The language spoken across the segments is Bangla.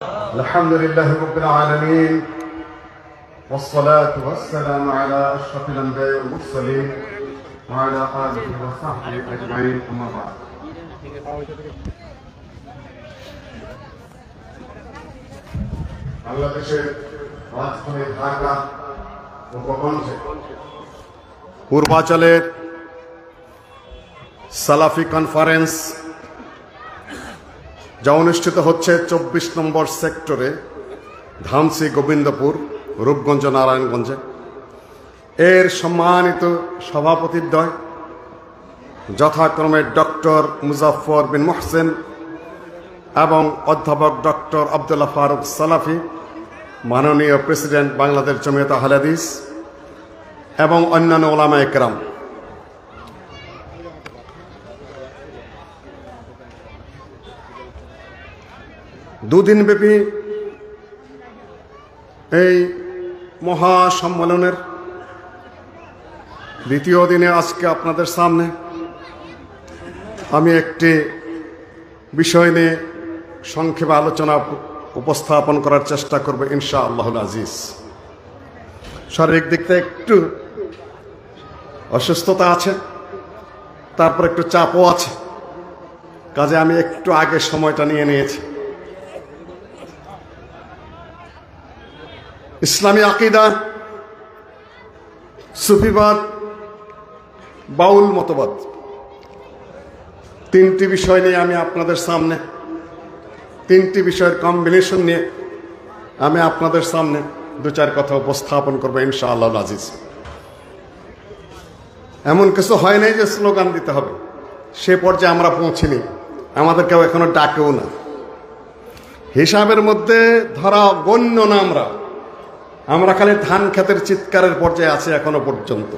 الحمد لله رب العالمين والصلاة والسلام على أشرف الأنبياء والمرسلين وعلى آله وصحبه أجمعين أما بعد বাংলাদেশের রাজধানী ঢাকা উপকণ্ঠে পূর্বাঞ্চলের সালাফি কনফারেন্স যা অনুষ্ঠিত হচ্ছে 24 নম্বর সেক্টরে ধামসি, গোবিন্দপুর, রূপগঞ্জ, নারায়ণগঞ্জে। এর সম্মানিত সভাপতিদ্বয় যথাক্রমে ডক্টর মুজাফফর বিন মোহসেন এবং অধ্যাপক ডক্টর আব্দুল্লাহ ফারুক সালাফি, মাননীয় প্রেসিডেন্ট বাংলাদেশ জমিয়ত আহলে হাদিস এবং অন্যান্য ওলামায়ে কেরাম। দুদিনব্যাপী এই মহাসম্মেলনের দ্বিতীয় দিনে আজকে আপনাদের সামনে আমি একটি বিষয় নিয়ে সংক্ষেপে আলোচনা উপস্থাপন করার চেষ্টা করব ইনশাআল্লাহুল আজিজ। শারীরিক দিক থেকে একটু অসুস্থতা আছে, তারপর একটু চাপও আছে, কাজে আমি একটু আগে সময়টা নিয়ে নিয়েছি। ইসলামী আকীদা, সুফিবাদ, বাউল মতবাদ, তিনটি বিষয় নিয়ে আমি আপনাদের সামনে, তিনটি বিষয়ের কম্বিনেশন নিয়ে আমি আপনাদের সামনে দু চার কথা উপস্থাপন করবো ইনশাআল্লাহ আজিজ। এমন কিছু হয় নাই যে স্লোগান দিতে হবে, সে পর্যায়ে আমরা পৌঁছিনি, আমাদের কেউ এখনো ডাকেও না। হিসাবের মধ্যে ধরা গণ্য না, আমরা খালি ধান খেতের চিৎকারের পর্যায়ে আছি এখনো পর্যন্ত।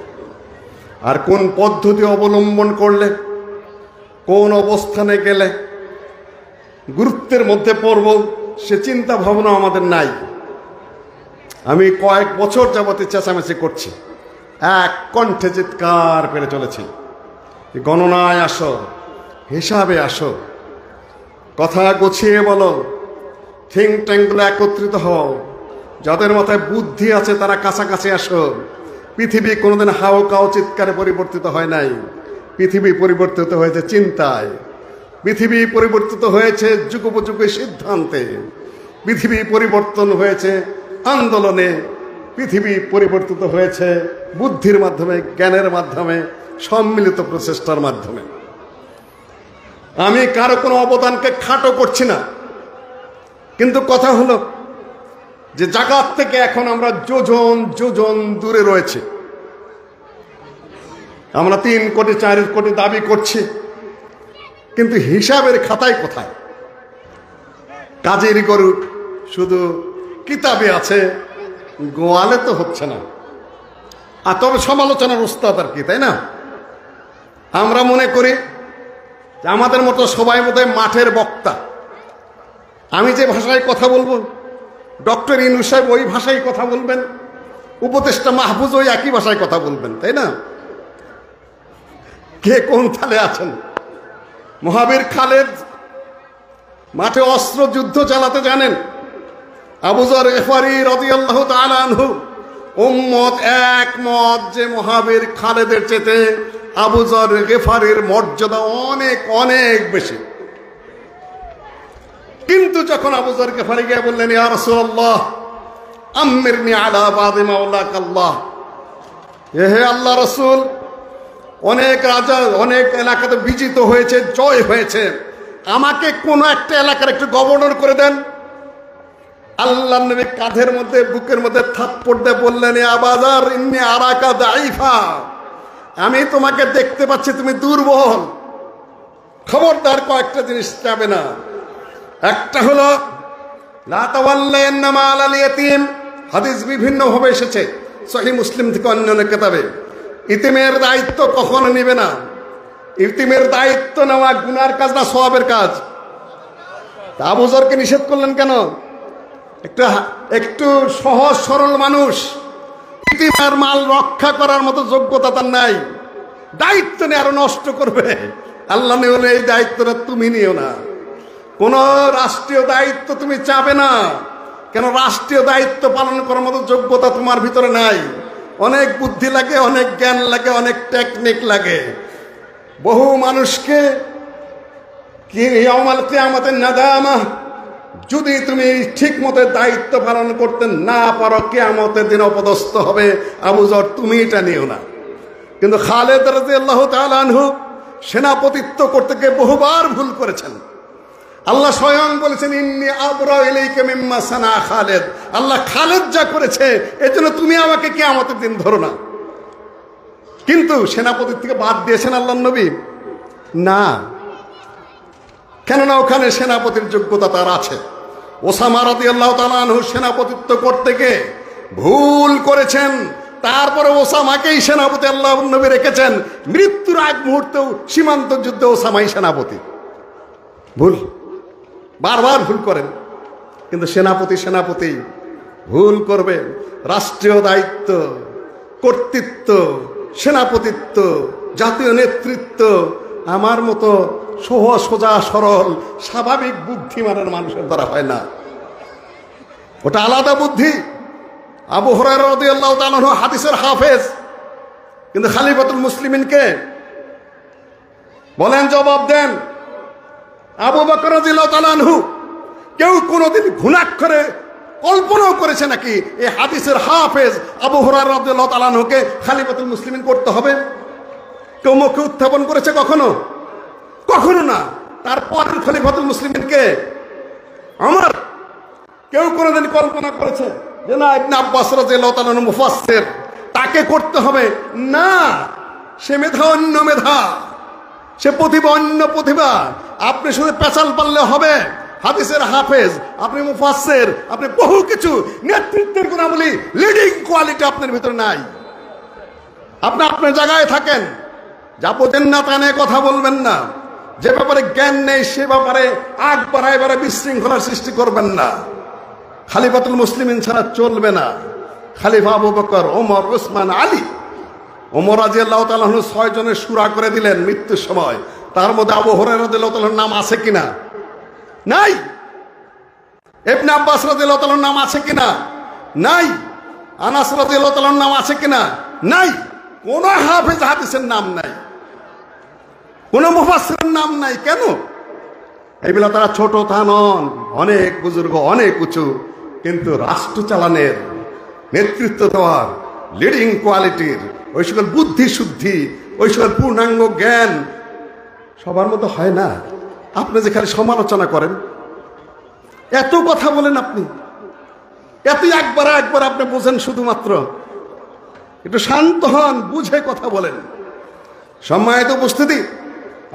আর কোন পদ্ধতি অবলম্বন করলে, কোন অবস্থানে গেলে গুরুত্বের মধ্যে পড়ব, সে চিন্তা ভাবনা আমাদের নাই। আমি কয়েক বছর যাবত চেঁচামেচি করছি, এক কণ্ঠে চিৎকার করে চলেছি, গণনায় আসো, হিসাবে আসো, কথা গুছিয়ে বলো, থিঙ্ক ট্যাঙ্কগুলো একত্রিত হও, যাদের মাথায় বুদ্ধি আছে তারা কাছাকাছি আসো। পৃথিবী কোনোদিন হাও কাও চিৎকারে পরিবর্তিত হয় নাই, পৃথিবী পরিবর্তিত হয়েছে চিন্তায়, পৃথিবী পরিবর্তিত হয়েছে যুগোপযোগী সিদ্ধান্তে, পৃথিবী পরিবর্তন হয়েছে আন্দোলনে, পৃথিবী পরিবর্তিত হয়েছে বুদ্ধির মাধ্যমে, জ্ঞানের মাধ্যমে, সম্মিলিত প্রচেষ্টার মাধ্যমে। আমি কারো কোনো অবদানকে খাটো করছি না, কিন্তু কথা হলো যে জাগাত থেকে এখন আমরা যোজন যোজন দূরে রয়েছে। আমরা 3 কোটি 4 কোটি দাবি করছি, কিন্তু হিসাবের খাতায় কোথায়? কাজের গরু শুধু কিতাবে আছে, গোয়ালে তো হচ্ছে না। আর তবে সমালোচনার উস্তাদ আর কি, তাই না? আমরা মনে করি যে আমাদের মতো সবাই বোধহয় মাঠের বক্তা। আমি যে ভাষায় কথা বলবো, ডক্টর ইউনূস সাহেব ওই ভাষায় কথা বলবেন, উপদেষ্টা মাহফুজ ওই একই ভাষায় কথা বলবেন, তাই না? কে কোন তালে আছেন? মহাবীর খালেদ মাঠে অস্ত্র যুদ্ধ চালাতে জানেন। আবু যর গিফারী রাদিয়াল্লাহু তাআলা আনহু, উম্মত একমত যে মহাবীর খালেদের চেয়ে আবু যর গিফারীর মর্যাদা অনেক অনেক বেশি। কিন্তু যখন আবু যর গিফারী গিয়ে বললেন, ইয়া রাসূলুল্লাহ আমিরনি আলা বাদি মাওলাকাল্লাহ, হে আল্লাহ রাসূল, অনেক রাজা অনেক এলাকাতে বিজিত হয়েছে, জয় হয়েছে, আমাকে কোন একটা এলাকার একটু গভর্নর করে দেন। আল্লাহ নবী কাঁধের মধ্যে, বুকের মধ্যে থাপ্পড় দিয়ে বললেন, ইয়া আবু যর ইন্নী আরাকা দাঈফা, আমি তোমাকে দেখতে পাচ্ছি তুমি দুর্বল, খবরদার কয়েকটা জিনিস যাবে না। একটা হলো লা তাওয়াল্লায়ান্না মালাল ইয়াতীম, হাদিস বিভিন্ন ভাবে এসেছে, সহিহ মুসলিম থেকে অন্যান্য কিতাবে। ইতিমের দায়িত্ব কখনো নেবে না। ইতিমের দায়িত্ব নেওয়া গুনার কাজ না সওয়াবের কাজ? আবু যরকে নিষেধ করলেন কেন? একটু সহজ সরল মানুষ, ইতিমের মাল রক্ষা করার মতো যোগ্যতা তার নাই, দায়িত্ব নিয়ে আরো নষ্ট করবে। আল্লাহ নেই, এই দায়িত্বটা তুমি নিও না। কোন রাষ্ট্রীয় দায়িত্ব তুমি চাবে না, কেন রাষ্ট্রীয় দায়িত্ব পালন করার মতো যোগ্যতা তোমার ভিতরে নাই। অনেক বুদ্ধি লাগে, অনেক জ্ঞান লাগে, অনেক টেকনিক লাগে। বহু মানুষকে কিয়ামতের নাদামা, যদি তুমি ঠিক মতো দায়িত্ব পালন করতে না পারো কিয়ামতের দিন অপদস্থ হবে। আবু যর তুমি এটা নিও না। কিন্তু খালেদ রাদিয়াল্লাহু তাআলা আনহু সেনাপতিত্ব করতে গিয়ে বহুবার ভুল করেছেন। আল্লাহ স্বয়ং বলেছেন, ইন্নী আবরা ইলাইকা মিম্মা সানা খালেদ। আল্লাহ খালেদ যা করেছে এর জন্য তুমি আমাকে কিয়ামতের দিন ধরো না। কিন্তু সেনাপতির থেকে বাদ দিয়েছেন আল্লাহর নবী না, কেননা ওখানে সেনাপতির যোগ্যতা তার আছে। ওসামা রাদিয়াল্লাহু তাআলা আনহু সেনাপতিত্ব করতে গিয়ে ভুল করেছেন, তারপরে ওসামাকেই সেনাপতি আল্লাহর নবী রেখেছেন। মৃত্যুর আগ মুহূর্তেও সীমান্ত যুদ্ধে ওসামাই সেনাপতি। ভুল, বারবার ভুল করেন, কিন্তু সেনাপতি ভুল করবে। রাষ্ট্রীয় দায়িত্ব, কর্তৃত্ব, সেনাপতিত্ব, জাতীয় নেতৃত্ব আমার মতো সহজ সোজা সরল স্বাভাবিক বুদ্ধিমানের মানুষের দ্বারা হয় না, ওটা আলাদা বুদ্ধি। আবু হুরায়রা রাদিয়াল্লাহু তাআলা আনহু হাদিসের হাফেজ, কিন্তু খলিফাতুল মুসলিমিনকে বলেন, জবাব দেন। আবু বকর রাদিয়াল্লাহু তাআলা আনহু কেউ কোনোদিন ঘুণাক্ষরে কল্পনাও করেছে নাকি এই হাদিসের হাফেজ আবু হুরায়রা রাদিয়াল্লাহু তাআলা আনহুকে খলিফাতুল মুসলিমিন করতে হবে? কেউ মুখে উত্থাপন করেছে কখনো? কখনো না। তারপর খলিফাতুল মুসলিমিনকে আমার কেউ কোনোদিন কল্পনা করেছে যে না ইবনে আব্বাস রাদিয়াল্লাহু তাআলা মুফাসসির, তাকে করতে হবে না? সে মেধা অন্য মেধা, সে প্রতিভা অন্য প্রতিভা। আপনি শুধু পেঁচাল পারলে হবে হাদিসের হাফেজ, আপনি মুফাসসির, আপনি বহু কিছু, নেতৃত্বের গুণাবলী, লিডিং কোয়ালিটি আপনার ভিতরে নাই। আপনি আপনার জায়গায় থাকেন, যা বোঝেন না তা নিয়ে কথা বলবেন না। যে ব্যাপারে জ্ঞান নেই সে ব্যাপারে আগ বাড়ায় বাড়ায় বিশৃঙ্খলার সৃষ্টি করবেন না। খলিফাতুল মুসলিমিন ছাড়া চলবে না। খলিফা আবু বকর, ওমর, ওসমান, আলী। ওমর রাদিয়াল্লাহু তাআলা আনহু 6 জনের শুরা করে দিলেন মৃত্যুর সময়। তার মধ্যে আবু হুরায়রা রাদিয়াল্লাহু তাআলার নাম আছে কিনা? নাই। ইবনে আব্বাস রাদিয়াল্লাহু তাআলার নাম আছে কিনা? নাই। আনাস রাদিয়াল্লাহু তাআলার নাম আছে কিনা? নাই। কোন হাফেজ হাদিসের নাম নাই, কোন মুফাসসিরের নাম নাই। কেন? এইগুলা তারা ছোট তা নন, অনেক বুজুর্গ, অনেক উঁচু, কিন্তু রাষ্ট্র চালানের, নেতৃত্ব দেওয়ার, লিডিং কোয়ালিটির ওই সকল বুদ্ধি শুদ্ধি, ওই সকল পূর্ণাঙ্গ জ্ঞান সবার মতো হয় না। আপনি যে খালি সমালোচনা করেন, এত কথা বলেন, আপনি এতই একবার আপনি বোঝেন, শুধুমাত্র একটু শান্ত হন, বুঝে কথা বলেন। সম্মানিত উপস্থিতি,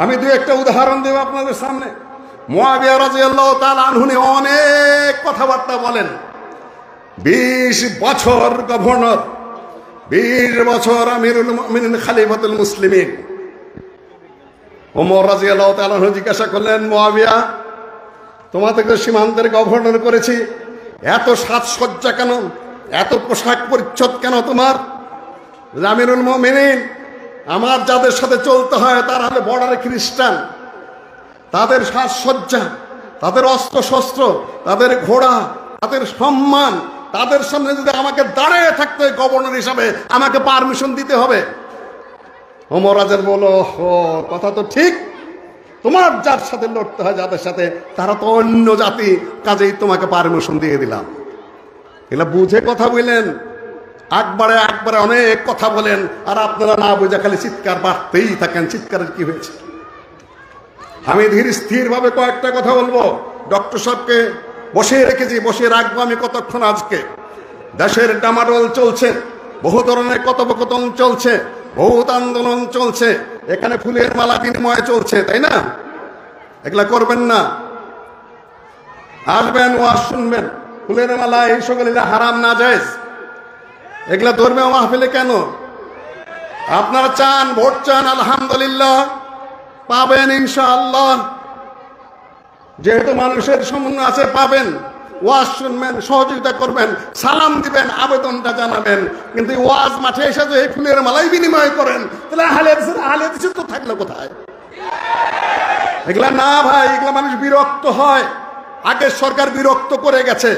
আমি দু একটা উদাহরণ দেব আপনাদের সামনে। মুআবিয়া রাদিয়াল্লাহু তাআলা আনহু অনেক কথাবার্তা বলেন। 20 বছর গভর্নর, 20 বছর আমিরুল মুমিনিন খলিফাতুল মুসলিমিন। ওমর রাদিয়াল্লাহু তাআলা আনহু জিজ্ঞাসা করলেন, মুআবিয়া, তোমাদেরকে সীমান্তের গভর্নর করেছি, এত সাজসজ্জা কেন, এত পোশাক পরিচ্ছদ কেন তোমার? আমিরুল মুমিনিন, আমার যাদের সাথে চলতে হয় তারা হলো বর্ডারে খ্রিস্টান। তাদের সাজসজ্জা, তাদের অস্ত্র শস্ত্র, তাদের ঘোড়া, তাদের সম্মান, তাদের সামনে যদি আমাকে দাঁড়িয়ে থাকতে হয় গভর্নর হিসাবে, আমাকে পারমিশন দিতে হবে। ওমর রাজার বলো, ও কথা তো ঠিক, তোমার যার সাথে লড়তে হয়, যাদের সাথে, তারা তো অন্য জাতি, কাজেই তোমাকে পারমিশন দিয়ে দিলাম। এগুলা বুঝে কথা বললেন, একবারে অনেক কথা বলেন, আর আপনারা না বুঝে খালি চিৎকার বাড়তেই থাকেন। চিৎকারের কি হয়েছে? আমি ধীর স্থির ভাবে কয়েকটা কথা বলবো। ডক্টর সাহেবকে বসিয়ে রেখেছি, বসিয়ে রাখবো আমি কতক্ষণ। আজকে দেশের ডামাডোল চলছে, বহু ধরনের কথোপকথন চলছে, বহুত আন্দোলন চলছে, এখানে ফুলের মালা বিনিময় চলছে, তাই না? এগুলা করবেন না। আসবেন, ওয়াজ শুনবেন, ফুলের মালা এই সকল হারাম না জায়েজ। এগুলা ধর্মীয় মাহফিলে কেন? আপনারা চান, ভোট চান, আলহামদুলিল্লাহ পাবেন ইনশাআল্লাহ। যেহেতু মানুষের সমন্বয় আছে, পাবেন। ওয়াজ শুনবেন, সহযোগিতা করবেন, সালাম দিবেন, আবেদনটা জানাবেন। কিন্তু ওয়াজ মাঠে এসে যদি এই ফুলের মালাই বিনিময় করেন, তাহলে আহলে হাদিস তো থাকলো কোথায়? এগুলা না ভাই, এগুলা মানুষ বিরক্ত হয়। আগের সরকার বিরক্ত করে গেছে,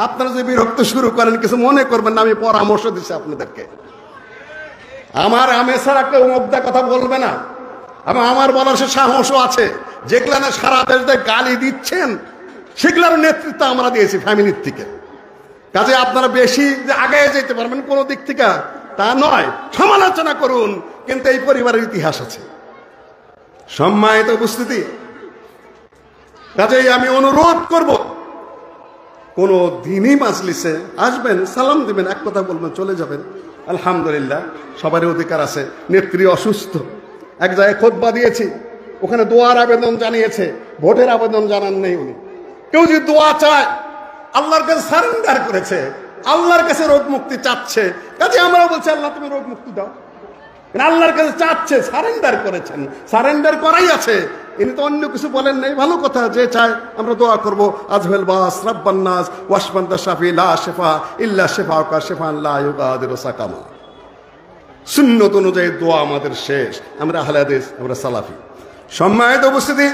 আপনারা যে বিরক্ত শুরু করেন কিছু মনে করবেন না, আমি পরামর্শ দিচ্ছি আপনাদেরকে। আমার ছাড়া কেউ মুদ্রা কথা বলবে না, এবং আমার বলার সে সাহসও আছে। যেগুলা না সারা দেশ গালি দিচ্ছেন সেগুলার নেতৃত্ব আমরা দিয়েছি ফ্যামিলির থেকে। কাজে আপনারা বেশি যে আগে যেতে পারবেন কোনো দিক থেকে তা নয়, সমালোচনা করুন, কিন্তু এই পরিবারের ইতিহাস আছে। সম্মানিত উপস্থিতি, কাজেই আমি অনুরোধ করব, কোন দিনই মাজলিসে আসবেন, সালাম দিবেন, এক কথা বলবেন, চলে যাবেন। আলহামদুলিল্লাহ, সবারই অধিকার আছে। নেত্রী অসুস্থ, এক জায়গায় খুতবা দিয়েছি, ওখানে দোয়ার আবেদন জানিয়েছে, ভোটের আবেদন জানান নেই উনি। কেউ যদি দোয়া চায়, আল্লাহর কাছে সারেন্ডার করেছে, আল্লাহর কাছে রোগ মুক্তি চাচ্ছে, কাজে আমরা বলছি আল্লাহ তুমি রোগ মুক্তি দাও। আল্লাহর কাছে চাচ্ছে, সারেন্ডার করেছেন, সারেন্ডার করাই আছে। ইনি তো অন্য কিছু বলেন নাই, ভালো কথা, যে চায় আমরা দোয়া করবো। আজহাল বাস রাব্বান নাস ওয়াশফান্তা শাফি লা শিফা ইল্লা শিফাউকা শিফান লা ইউগাদিরু সাকামা। সুন্নত অনুযায়ী দোয়া আমাদের শেষ। আমরা আহলে হাদিস, আমরা সালাফি। সম্মানিত উপস্থিতি,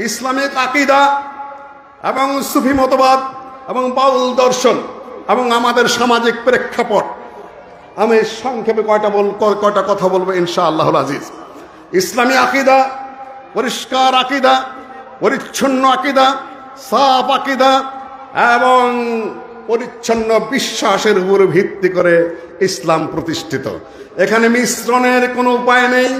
ইসলামিক আকীদা এবং সুফি মতবাদ এবং বাউল দর্শন এবং আমাদের সামাজিক প্রেক্ষাপট, আমি সংক্ষেপে কয়টা কথা বলবো ইনশাআল্লাহুল আজিজ। ইসলামী আকীদা পরিষ্কার আকীদা, পরিচ্ছন্ন আকীদা, সাফ আকীদা এবং পরিচ্ছন্ন বিশ্বাসের উপর ভিত্তি করে ইসলাম প্রতিষ্ঠিত। এখানে মিশ্রণের কোনো উপায় নেই,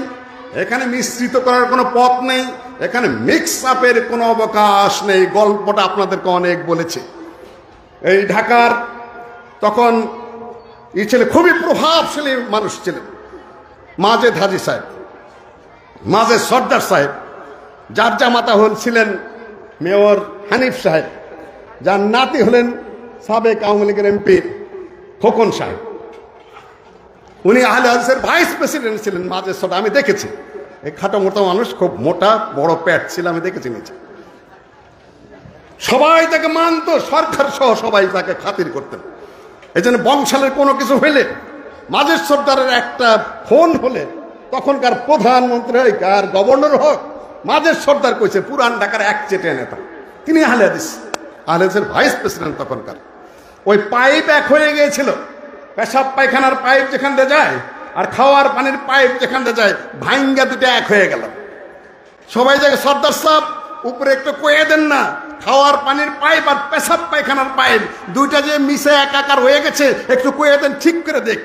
এখানে মিশ্রিত করার কোনো পথ নেই, এখানে মিক্স আপের কোনো অবকাশ নেই। গল্পটা আপনাদেরকে অনেক বলেছি। এই ঢাকার তখন ছেলে খুবই প্রভাবশালী মানুষ ছিলেন, মাজেদ হাজী সাহেব, মাজেদ সর্দার সাহেব, যার জামাতা ছিলেন মেয়র হানিফ সাহেব, যার নাতি হলেন সাবেক আওয়ামী লীগের এমপি খোকন সাহেব। উনি আহলে হাদিসের ভাইস প্রেসিডেন্ট ছিলেন মাজেদ সর্দার। আমি দেখেছি, এই খাটো মোটা মানুষ, খুব মোটা বড় প্যাট ছিল, আমি দেখেছি নিচে। সবাই তাকে মানত, সরকার সহ সবাই তাকে খাতির করতেন। এই জন্য বংশালের কোনো কিছু হইলে, মাজেদ সর্দারের একটা ফোন হলে, তখনকার প্রধানমন্ত্রী হোক আর গভর্নর হোক, মাজেদ সর্দার কইছে পুরান ঢাকার এক চেটে নেতা। তিনি আহলে হাদিস, আহলে হাদিসের ভাইস প্রেসিডেন্ট তখনকার। ওই পাইপ এক হয়ে গিয়েছিল, পেশাব পায়খানার পাইপ যেখান দিয়ে যায় আর খাওয়ার পানির পাইপ যেখান দিয়ে যায়, ভাঙ্গা দুটো এক হয়ে গেল। সবাই জায়গায় সর্দার সাহেব উপরে একটু কয়ে দেন না, খাওয়ার পানির পাইপ আর পেশাব পায়খানার পাইপ দুইটা যে মিশে একাকার হয়ে গেছে, একটু কয়ে দেন, ঠিক করে দেখ।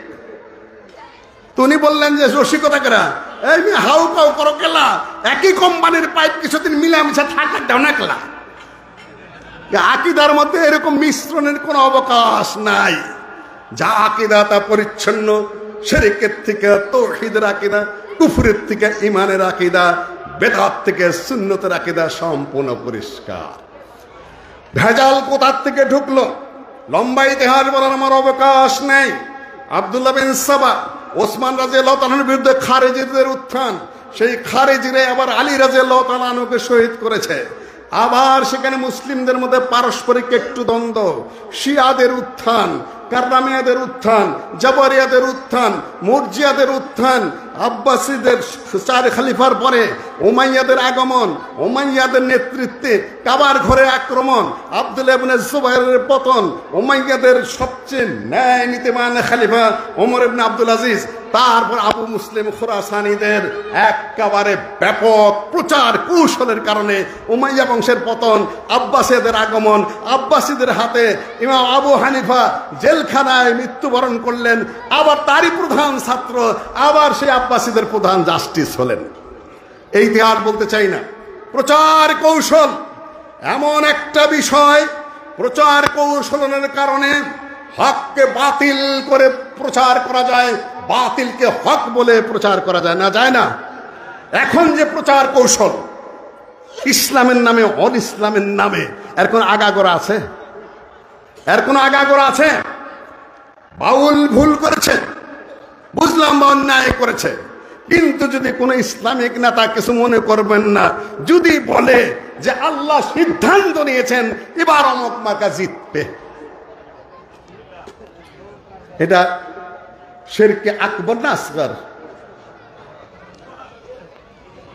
উনি বললেন যে রসিকতা করা, এই হাউ কাউ করো কেলা, একই কোম্পানির পাইপ কিছুদিন মিলামিশা থাকার দাও না কেলা। আকীদার মধ্যে এরকম মিশ্রণের কোনো অবকাশ নাই। যা আকীদা তা পরিচ্ছন্ন, শিরকের থেকে তাওহীদের আকীদা, কুফরের থেকে ঈমানের আকীদা, বেদাত থেকে সুন্নতের আকীদা সম্পূর্ণ পরিষ্কার। ভেজাল কোথার থেকে ঢুকলো, লম্বা ইতিহাস বলার আমার অবকাশ নেই। আব্দুল্লাহ বিন সাবা, ওসমান রাদিয়াল্লাহু তাআলার বিরুদ্ধে খারেজিদের উত্থান, সেই খারেজিরে আবার আলী রাদিয়াল্লাহু তাআলাকে শহীদ করেছে। আবার সেখানে মুসলিমদের মধ্যে পারস্পরিক একটু দ্বন্দ্ব, শিয়াদের উত্থান, কাররামিয়াদের উত্থান, জাবারিয়াদের উত্থান, মুরজিয়াদের উত্থান, আব্বাসীদের চার খলিফার পরে উমাইয়াদের আগমন, উমাইয়াদের নেতৃত্বে কাবার ঘরে আক্রমণ, আব্দুল্লাহ ইবনে জুবাইরের পতন, উমাইয়াদের সবচেয়ে ন্যায় নীতিবান খলিফা ওমর ইবনে আব্দুল আজিজ, তারপর আবু মুসলিম খুরাসানীদের একেবারে ব্যাপক প্রচার কৌশলের কারণে উমাইয়া বংশের পতন, আব্বাসীদের আগমন, আব্বাসীদের হাতে ইমাম আবু হানিফা জেলখানায় মৃত্যুবরণ করলেন। আবার তারই প্রধান ছাত্র আবার সেই আব্বাসীদের প্রধান জাস্টিস হলেন। এই ইতিহাস বলতে চাই না। প্রচার কৌশল এমন একটা বিষয়, প্রচার কৌশলের কারণে হককে বাতিল করে প্রচার করা যায়, বাতিলকে হক বলে প্রচার করা যায় না, যায় না। এখন যে প্রচার কৌশল ইসলামের নামে, অল ইসলামের নামে, এর কোন আগাগোড়া আছে? এর কোন আগাগোড়া আছে? বাউল ভুল করেছে, বুঝলাম বা অন্যায় করেছে, কিন্তু যদি কোন ইসলামিক নেতা কিছু মনে করবেন না, যদি বলে যে আল্লাহ সিদ্ধান্ত নিয়েছেন এবার অমুক মার্কা জিতবে, এটা শিরকে আকবর না আসগর?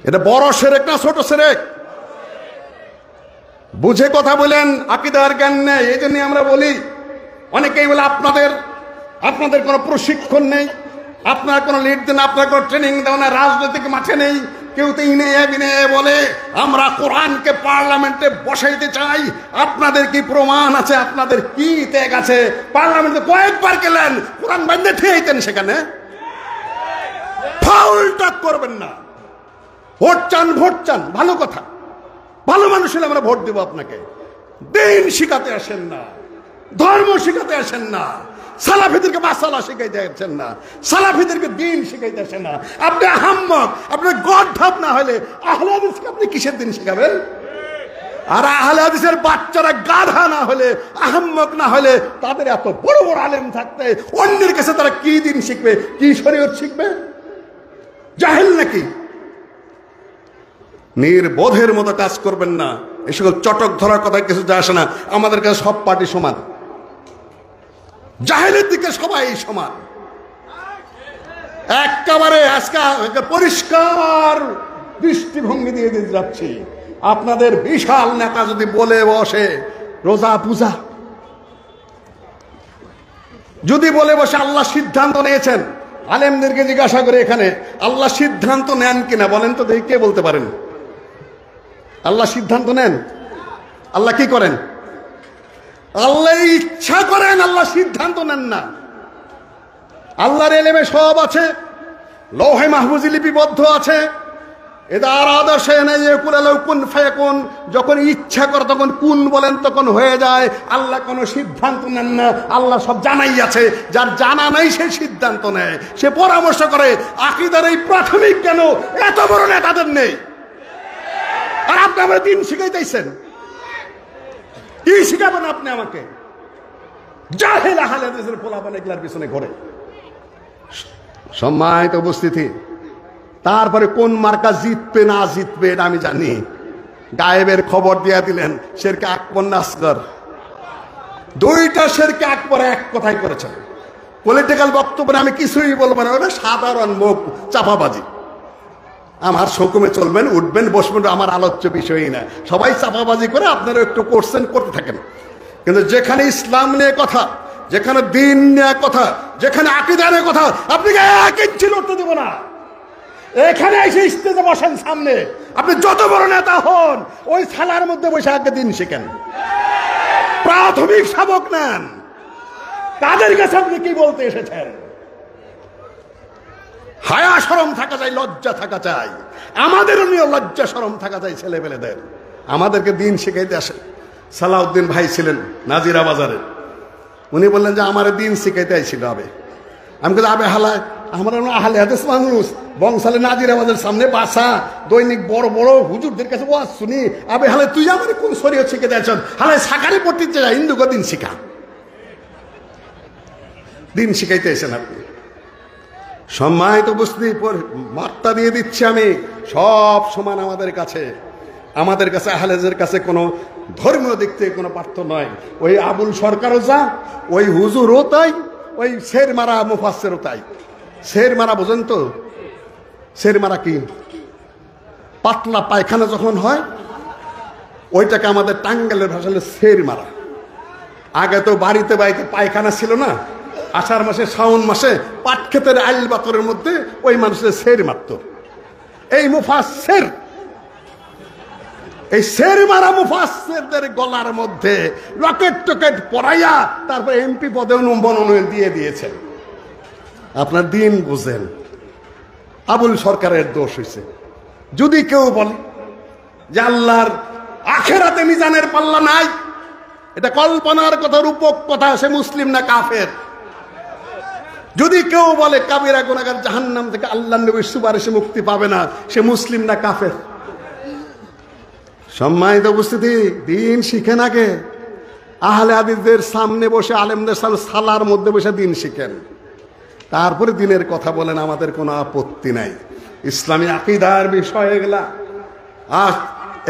এটা বড় শিরক না ছোট শিরক? বুঝে কথা বলেন, আকীদার জ্ঞান নেই। এই জন্য আমরা বলি, অনেকেই বলে আপনাদের কোনো প্রশিক্ষণ নেই, আপনার কোনো লিড দেন, আপনার কোনো ট্রেনিং দেওয়া না, রাজনৈতিক মাঠে নেই। কেউ তো ইনে বিনে বলে আমরা কোরআনকে পার্লামেন্টে বসাইতে চাই। আপনাদের কি প্রমাণ আছে? আপনাদের কি ত্যাগ আছে? পার্লামেন্টে কয়েকবার গেলেন, কোরআন বান্ধে ঠিয়াইতেন সেখানে। ফাউল টক করবেন না। ভোট চান, ভালো কথা, ভালো মানুষ হলে আমরা ভোট দেব আপনাকে। দিন শিখাতে আসেন না, ধর্ম শিখাতে আসেন না, সালাফিদেরকে মাসালা শিখাইতে আসেন না, সালাফিদেরকে দিন শিখাইতে আসেন না। আপনি আহাম্মক, আপনার গড ভাব না হলে আহলে হাদিসকে আপনি কিসের দিন শিখাবেন? আর আহলে হাদিসের বাচ্চারা গাধা না হলে, আহাম্মক না হলে, তাদের এত বড় বড় আলেম থাকতে অন্যের কাছে তারা কি দিন শিখবে, কি শরীয়ত শিখবে? জাহেল নাকি? নির্বোধের মতো কাজ করবেন না। এই সকল চটক ধরার কথা কিছু যায় আসে না। আমাদের কাছে সব পার্টি সমান, জাহেলের দিকে সবাই সমান। একেবারে আজকে পরিষ্কার দৃষ্টিভঙ্গি দিয়ে দিতে যাচ্ছি। আপনাদের বিশাল নেতা যদি বলে বসে রোজা পূজা, যদি বলে বসে আল্লাহ সিদ্ধান্ত নিয়েছেন, আলেমদেরকে জিজ্ঞাসা করে এখানে আল্লাহ সিদ্ধান্ত নেন কিনা বলেন তো দেখি, কে বলতে পারেন? আল্লাহ সিদ্ধান্ত নেন? আল্লাহ কি করেন? আল্লাহ ইচ্ছা করেন, আল্লাহ সিদ্ধান্ত নেন না। আল্লাহর এলেমে সব আছে, লৌহে মাহফুজে লিপিবদ্ধ আছে। যখন ইচ্ছা করে তখন কুন বলেন, তখন হয়ে যায়। আল্লাহ কোনো সিদ্ধান্ত নেন না, আল্লাহ সব জানাই আছে। যার জানা নাই সে সিদ্ধান্ত নেয়, সে পরামর্শ করে। আকীদার এই প্রাথমিক জ্ঞান এত বড় নেতাদের নেই। আর আপনি আমার দিন শিখাইতেছেন, কি শিখাবেন আপনি আমাকে? জাহেল আহলে হাদিসের পোলাপান এগুলার পিছনে ঘোরে। সম্মানিত উপস্থিতি, তারপরে কোন মার্কা জিতবে না জিতবে এটা আমি জানি। গায়েবের খবর দিয়ে দিলেন শেরকে আকবর না আসগর, দুইটা শেরকে আকবর এক কথাই করেছেন। পলিটিক্যাল বক্তব্য আমি কিছুই বলবো না, ওটা সাধারণ মুখ চাপাবাজি। আমার শোকমে চলবেন, উঠবেন, বসবেন, আমার আলোচ্য বিষয়ই না। সবাই চাপাবাজি করে, আপনারা একটু করছেন, করতে থাকেন। কিন্তু যেখানে ইসলাম নিয়ে কথা, যেখানে দিন নিয়ে কথা, যেখানে আকীদা নিয়ে কথা, আপনি এক ইঞ্চি লড়তে দেব না। এখানে এসে স্টেজে বসেন সামনে, আপনি যত বড় নেতা হন, ওই থালার মধ্যে বসে আগে দিন শিখেন, প্রাথমিক সবক নেন। তাদের কাছে আপনি কি বলতে এসেছেন? হায়া শরম থাকা চাই, লজ্জা থাকা চাই। আমাদেরও নিয়ে লজ্জা শরম থাকা চাই ছেলেপেলেদের। আমাদেরকে দিন শিখাইতে আসে। সালাউদ্দিন ভাই ছিলেন নাজিরা বাজারে, উনি বললেন যে আমার দিন শিখাইতে আইছিল আবে। আমি বললাম আবে হালায়, আমরা আহলে হাদিস মানুষ, বংশালে নাজিরা বাজারের সামনে বাসা, দৈনিক বড় বড় হুজুরদের কাছে ওয়াজ শুনি। আবে হালে তুই আমার কোন শরীয়ত শিখে দিয়েছ? হালায় সাকারি পড়তে যায়, হিন্দুকে দিন শিখা। দিন শিখাইতে এসেন আপনি। সম্মানিত উপস্থিতি, বার্তা দিয়ে দিচ্ছি আমি, সব সমান আমাদের কাছে। আমাদের কাছে আহলেদের কাছে কোনো ধর্মীয় দিক থেকে কোনো পার্থক্য নয়। ওই আবুল সরকারও যা, ওই হুজুরও তাই, ওই শের মারা মুফাসসিরও তাই। শের মারা বোঝেন তো? শের মারা কি? পাতলা পায়খানা যখন হয়, ওইটাকে আমাদের টাঙ্গালের ভাষা হলো শের মারা। আগে তো বাড়িতে বাড়িতে পায়খানা ছিল না, আষাঢ় মাসে শ্রাবণ মাসে পাট ক্ষেতের আইল বাতরের মধ্যে ওই মানুষের শের মারত। এই মুফাসসির, এই শের মারা মুফাসসিরদের গলার মধ্যে রকেট টকেট পড়াইয়া তারপর এমপি পদে মনোনয়ন দিয়ে দিয়েছেন। আপনার দিন বুঝেন। আবুল সরকারের দোষ হয়েছে। যদি কেউ বলে যে আল্লাহর আখেরাতে মিজানের পাল্লা নাই, এটা কল্পনার কথা, রূপক কথা, সে মুসলিম না কাফের। যদি কেউ বলে কাবিরা গুনাহগার জাহান্নাম থেকে আল্লাহর নবীর সুপারিশে মুক্তি পাবে না, সে মুসলিম না কাফের? সম্মানিত উপস্থিতি, দিন শিখেন আগে। আহলে হাদিসদের সামনে বসে, আলেমদের সামনে সালার মধ্যে বসে দিন শিখেন, তারপরে দিনের কথা বলেন, আমাদের কোনো আপত্তি নাই। ইসলামী আকীদার বিষয় এগুলা,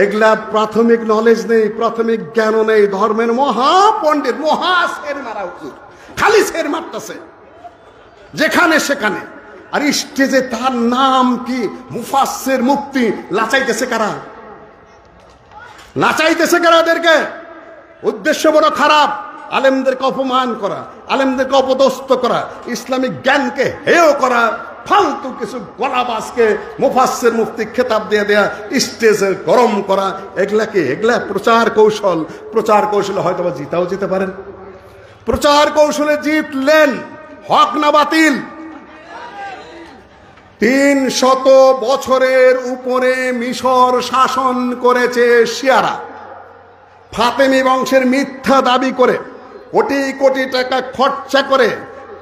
এগুলা প্রাথমিক নলেজ নেই, প্রাথমিক জ্ঞান নেই। ধর্মের মহা পণ্ডিত, মহা শের মারা হুজুর, খালি শের মারতেছে যেখানে সেখানে। আর স্টেজে তার নাম কি মুফাসসির মুফতি লাচাইতেছে কারা? নাচাইতেছে কারা? এদেরকে উদ্দেশ্য বড় খারাপ, আলেমদেরকে অপমান করা, আলেমদেরকে অপদস্থ করা, ইসলামিক জ্ঞানকে হেয় করা, ফালতু কিছু গলাবাজকে মুফাসসির মুফতি খেতাব দিয়ে দেয়া, স্টেজে গরম করা, এগুলা প্রচার কৌশল। প্রচার কৌশলে হয়তো বা জিতাও যেতে পারেন। প্রচার কৌশলে জিতলেন, হক না বাতিল? 300 বছরের উপরে মিশর শাসন করেছে শিয়ারা। ফাতেমি বংশের মিথ্যা দাবি করে কোটি কোটি টাকা খরচা করে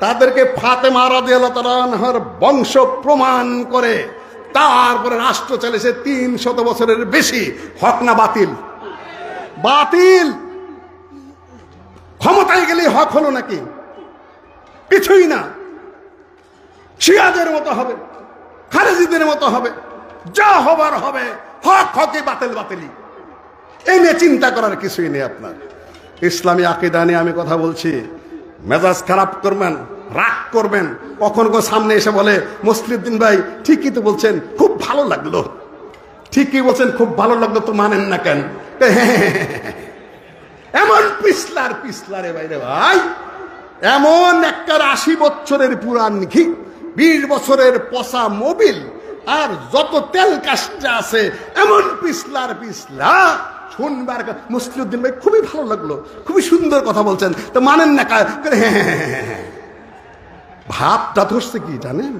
তাদেরকে ফাতেমা রাদিয়াল্লাহু তাআলা আনহার বংশ প্রমাণ করে তারপরে রাষ্ট্র চলেছে 300 বছরের বেশি। হক না বাতিল? বাতিল। ক্ষমতায় গেলেই হক হলো নাকি? কিছুই না। শিয়াদের মতো হবে, খারেজিদের মতো হবে, যা হবার হবে। হক হকে, বাতিল বাতিলি। এই নিয়ে চিন্তা করার কিছুই নেই আপনার। ইসলামী আকীদা নিয়ে আমি কথা বলছি, মেজাজ খারাপ করবেন, রাগ করবেন। কখন সামনে এসে বলে মুসলিউদ্দিন ভাই ঠিকই তো বলছেন, খুব ভালো লাগলো। ঠিকই বলছেন, খুব ভালো লাগলো তো মানেন না কেন? এমন পিছলারে বাইরে ভাই, এমন একটা 80 বছরের পুরান ঘি, 20 বছরের পচা মোবিল, আর যত তেল কাস্টা আছে এমন পিছলা শুনবার। মুসলিউদ্দিন ভাই খুবই ভালো লাগলো, খুবই সুন্দর কথা বলছেন, তো মানেন না? ভাবটা ধরছে কি জানেন?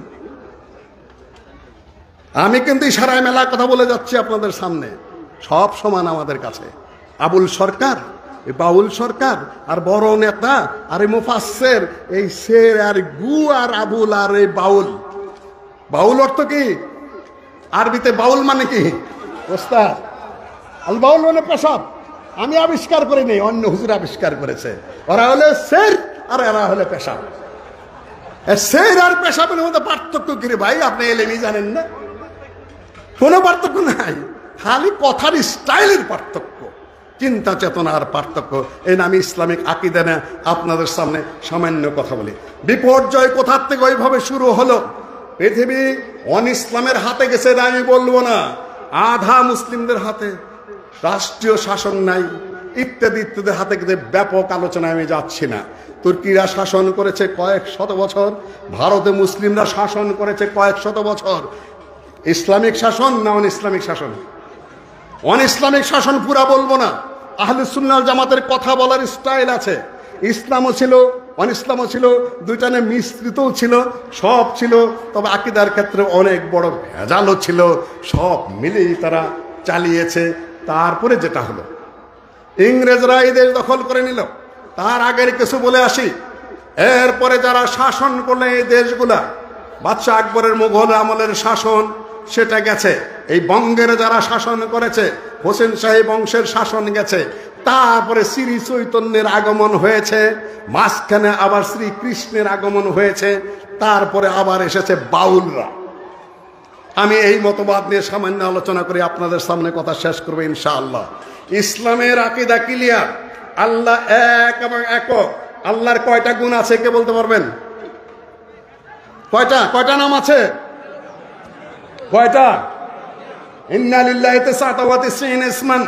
আমি কিন্তু ইশারায় মেলা কথা বলে যাচ্ছি আপনাদের সামনে। সব সমান আমাদের কাছে। আবুল সরকার, বাউল সরকার, আর বড় নেতা, আর এই মুফাসসির, এই শের আর গু আর আবুল আর এই বাউল। বাউল অর্থ কি? আরবিতে বাউল মানে কি? ওস্তাদ, আল বাউল মানে পেশাব। আমি আবিষ্কার করিনি, অন্য হুজুর আবিষ্কার করেছে। ওরা হলো শের আর এরা হলো পেশাব। শের আর পেশাবের মধ্যে পার্থক্য কি রে ভাই? আপনি এলেমই জানেন না? কোনো পার্থক্য নাই, খালি কথার স্টাইলের পার্থক্য, চিন্তা চেতনার পার্থক্য। এই নামে ইসলামিক আকীদা না আপনাদের সামনে সামান্য কথা বলি। বিপর্যয় কোথার থেকে ওইভাবে শুরু হলো? পৃথিবী অন ইসলামের হাতে গেছে আমি বলবো না, আধা মুসলিমদের হাতে, রাষ্ট্রীয় শাসন নাই, ইত্যাদি ইত্যাদি হাতে গেছে। ব্যাপক আলোচনায় আমি যাচ্ছি না। তুর্কিরা শাসন করেছে কয়েক শত বছর, ভারতে মুসলিমরা শাসন করেছে কয়েক শত বছর। ইসলামিক শাসন না অন ইসলামিক শাসন? অন ইসলামিক শাসন পুরা বলবো না। আহলুস সুন্নাহ জামাতের কথা বলার স্টাইল আছে। ইসলামও ছিল, অন ইসলামও ছিল, দুইটানে মিশ্রিতও ছিল, সব ছিল। তবে আকীদার ক্ষেত্রে অনেক বড় ভেজালও ছিল। সব মিলেই তারা চালিয়েছে। তারপরে যেটা হলো, ইংরেজরা এই দেশ দখল করে নিল। তার আগের কিছু বলে আসি। এরপরে যারা শাসন করলে এই দেশগুলা, বাদশাহ আকবরের মুঘল আমলের শাসন সেটা গেছে। এই বঙ্গের যারা শাসন করেছে, হোসেন শাহী বংশের শাসন গেছে। তারপরে শ্রী চৈতন্যের আগমন হয়েছে, মাঝখানে আবার শ্রীকৃষ্ণের আগমন হয়েছে, তারপরে আবার এসেছে বাউলরা। আমি এই মতবাদ নিয়ে সামান্য আলোচনা করে আপনাদের সামনে কথা শেষ করবো ইনশাআল্লাহ। ইসলামের আকীদা ক্লিয়ার, আল্লাহ এক এবং একক। আল্লাহর কয়টা গুণ আছে কে বলতে পারবেন? কয়টা নাম আছে? কয়টা? ইন্না লিল্লাহি তিসআতা ওয়া তিসঈনা ইসমান।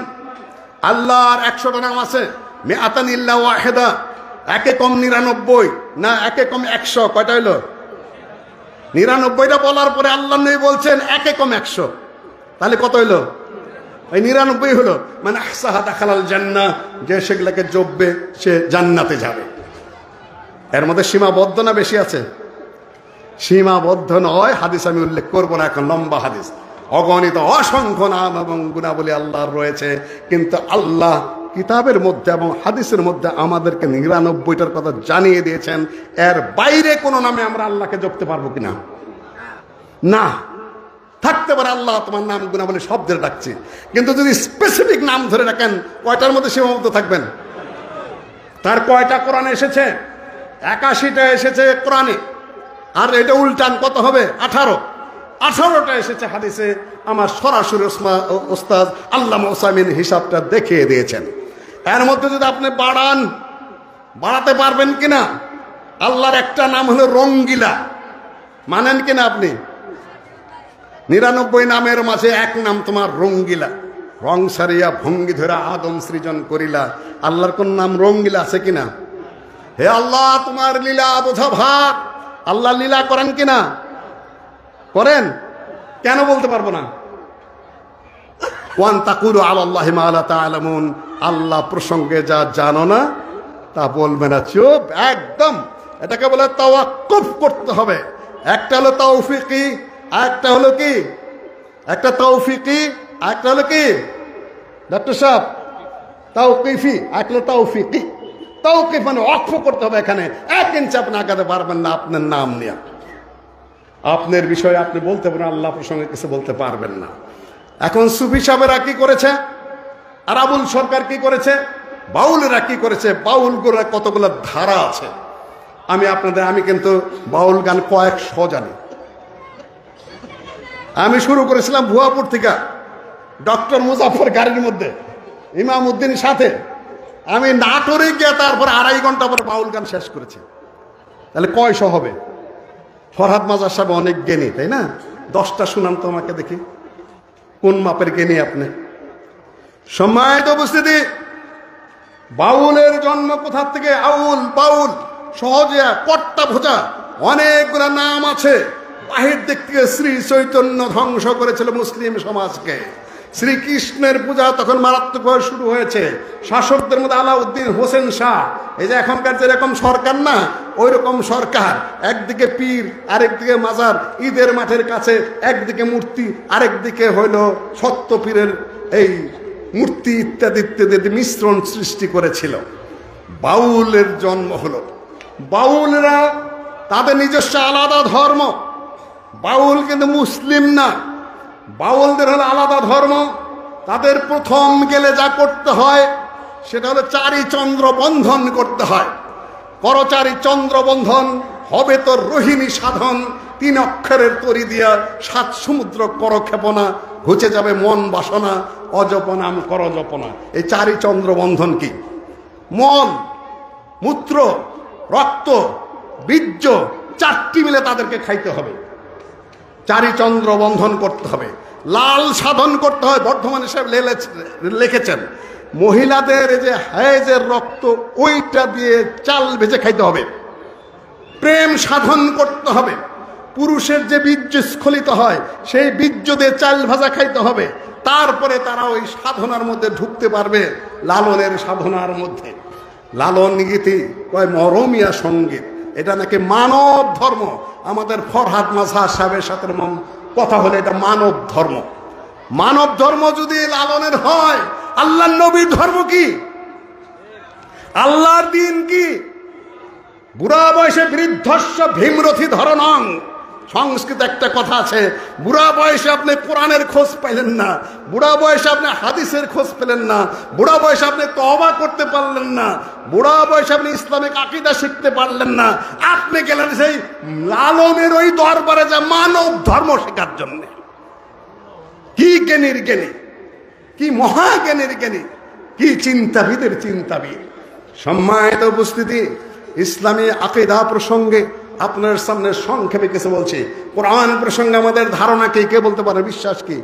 আল্লাহর 100টা নাম আছে। মিআতান ইল্লা ওয়াহিদা, একে কম 99 না একে কম 100। কয়টা হইলো? 99টা বলার পরে আল্লাহ নবী বলছেন একে কম 100, তাহলে কত হইলো? ওই 99 হলো। মানে আহসাহা দাখালাল জান্নাহ, যে সেগুলোকে জপবে সে জান্নাতে যাবে। এর মধ্যে সীমাবদ্ধ না বেশি আছে? সীমাবদ্ধ নয়। হাদিস আমি উল্লেখ করবো না এখন, লম্বা হাদিস। অগণিত অসংখ্য নাম এবং গুণাবলী আল্লাহর রয়েছে, কিন্তু আল্লাহ কিতাবের মধ্যে এবং হাদিসের মধ্যে আমাদেরকে 99টার কথা জানিয়ে দিয়েছেন। এর বাইরে কোনো নামে আমরা আল্লাহকে জপতে পারবো কিনা? না। থাকতে পারে আল্লাহ তোমার নাম গুণাবলী সব ধরে ডাকছি, কিন্তু যদি স্পেসিফিক নাম ধরে রাখেন, কয়টার মধ্যে সীমাবদ্ধ থাকবেন? তার কয়টা কোরআনে এসেছে? 81টা এসেছে কোরআনে। আর এটা উল্টান কত হবে? 18টা এসেছে হাদিসে। আমার সরাসরি ওস্তাদ আল্লামা উসাইমিন হিসাবটা দেখিয়ে দিয়েছেন। এর মধ্যে যদি আপনি বাড়াতে পারবেন কিনা? আল্লাহর একটা নাম হলো রঙ্গিলা। মানেন কিনা আপনি? 99 নামের মাঝে এক নাম তোমার রঙ্গিলা, রং সারিয়া ভঙ্গি ধরা আদম সৃজন করিলা। আল্লাহর কোন নাম রঙ্গিলা আছে কিনা? হে আল্লাহ, তোমার লীলা বোঝা ভার। আল্লাহ লীলা করেন কিনা? করেন। কেন বলতে পারবো না? ওয়ান তাকুলু আলাল্লাহি মা লা তা'লামুন, আল্লাহ প্রসঙ্গে যা জানো না তা বলবে না। চুপ একদম। এটাকে বলে তাওয়াক্কুফ করতে হবে। একটা হলো তৌফিকি, একটা হলো কি? একটা তৌফিকি, একটা হলো কি ডক্টর সাহেব? তাওকিফি, একটা হলো তৌফিকি। তৌকিফ মানে ওয়াকফ করতে হবে। এখানে 1 ইঞ্চি আপনি আগাতে পারবেন না আপনার নাম নিয়ে। আপনার বিষয়ে আপনি বলতে পারেন, আল্লাহ প্রসঙ্গে কিছু বলতে পারবেন না। এখন সুফি সাহেবেরা কি করেছে, আর আবুল সরকার কি করেছে, বাউলরা কি করেছে? বাউলগুলোর কতগুলো ধারা আছে। আমি কিন্তু বাউল গান কয়েকশো জানি। আমি শুরু করেছিলাম ভুয়াপুর থেকে, ডক্টর মুজাফর গাড়ির মধ্যে, ইমাম উদ্দিন সাথে। আমি নাটোরে গিয়ে তারপর 2.5 ঘন্টা পরে বাউল গান শেষ করেছি। তাহলে কয়শো হবে? ফরহাদ মাজার সাহেব অনেক জ্ঞানী, তাই না? 10টা শুনান তো আমাকে দেখি, কোন মাপের জ্ঞানী আপনি? সম্মানিত উপস্থিতি, বাউলের জন্ম কোথা থেকে? আউল, বাউল, সহজে কর্তা ভোজা, অনেকগুলা নাম আছে। বাহির দিক থেকে শ্রী চৈতন্য ধ্বংস করেছিল মুসলিম সমাজকে। শ্রীকৃষ্ণের পূজা তখন মারাত্মকভাবে শুরু হয়েছে। শাসকদের মধ্যে আলাউদ্দিন হোসেন শাহ, এই যে এখনকার যেরকম সরকার না, ওই রকম সরকার। একদিকে পীর, আরেকদিকে মাজার, ঈদের মাঠের কাছে একদিকে মূর্তি, আরেকদিকে হইল সত্য পীরের এই মূর্তি, ইত্যাদি ইত্যাদি মিশ্রণ সৃষ্টি করেছিল। বাউলের জন্ম হলো। বাউলরা তাদের নিজস্ব আলাদা ধর্ম। বাউল কিন্তু মুসলিম না। বাউলদের হলো আলাদা ধর্ম। তাদের প্রথম গেলে যা করতে হয় সেটা হলো 4 চন্দ্র বন্ধন করতে হয়। করচারি চন্দ্র বন্ধন হবে তো রোহিণী সাধন। 3 অক্ষরের তরি দিয়া 7 সমুদ্র কর ক্ষেপনা, ঘুচে যাবে মন বাসনা, অজপনাম কর জপনা। এই 4 চন্দ্র বন্ধন কি? মল, মূত্র, রক্ত, বীর্য, 4টি মিলে তাদেরকে খাইতে হবে। 4 চন্দ্র বন্ধন করতে হবে। লাল সাধন করতে হয়। বর্ধমান সাহেব লিখেছেন, মহিলাদের যে হায়েজের রক্ত, ওইটা দিয়ে চাল ভেজে খাইতে হবে। প্রেম সাধন করতে হবে। পুরুষের যে বীর্য স্খলিত হয়, সেই বীর্য দিয়ে চাল ভাজা খাইতে হবে। তারপরে তারা ওই সাধনার মধ্যে ঢুকতে পারবে, লালনের সাধনার মধ্যে। লালন গীতি কয় মরমিয়া সঙ্গীত, এটা নাকি মানব ধর্ম। আমাদের ফরহাদ মাজার সাহেবের সাথে কথা হলে এটা মানব ধর্ম। মানব ধর্ম যদি লালনের হয়, আল্লাহর নবীর ধর্ম কি? আল্লাহর দিন কি? বুড়া বয়সে বৃদ্ধস্য ভীমরথী ধরনং। সংস্কৃত একটা কথা আছে, বুড়া বয়সে আপনি কোরআনের খোঁজ পাইলেন না, বুড়া বয়সে আপনি হাদিসের খোঁজ পেলেন না, বুড়া বয়সে আপনি তওবা করতে পারলেন না, বুড়া বয়সে আপনি ইসলামিক আকীদা শিখতে পারলেন না। আপনি গেলেন সেই লালনের ওই দরবারে যা মানব ধর্ম শেখার জন্য। কি জ্ঞানীর জ্ঞানী, কি মহাজ্ঞানীর জ্ঞানী, কি চিন্তাবিদের চিন্তাবিদ। সম্মানিত উপস্থিতি, ইসলামী আকীদা প্রসঙ্গে আপনার সামনে সংক্ষেপে কিছু বলছি। কোরআন প্রসঙ্গে আমাদের ধারণা কি? কে বলতে পারে? বিশ্বাস কি?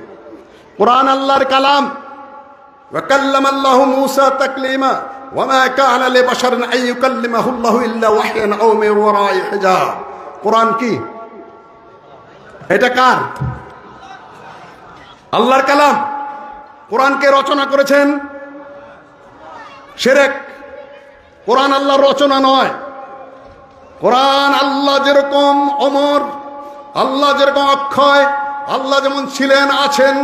কোরআন আল্লাহর কালাম। ওয়া কাল্লামা আল্লাহু মূসা তাকলিমা ওয়া মা কানা লিবাশারিন আন ইউকাল্লিমাহু আল্লাহু ইল্লা ওয়াহয়ান আও মিন ওয়ারাই হিজাব। কোরআন কি? এটা কার? আল্লাহর কালাম। কোরআনকে রচনা করেছেন শিরক। কোরআন আল্লাহর রচনা নয়। কোরআন আল্লাহ যেরকম অমর, আল্লাহ যেরকম অক্ষয়, আল্লাহ যেমন ছিলেন আছেন,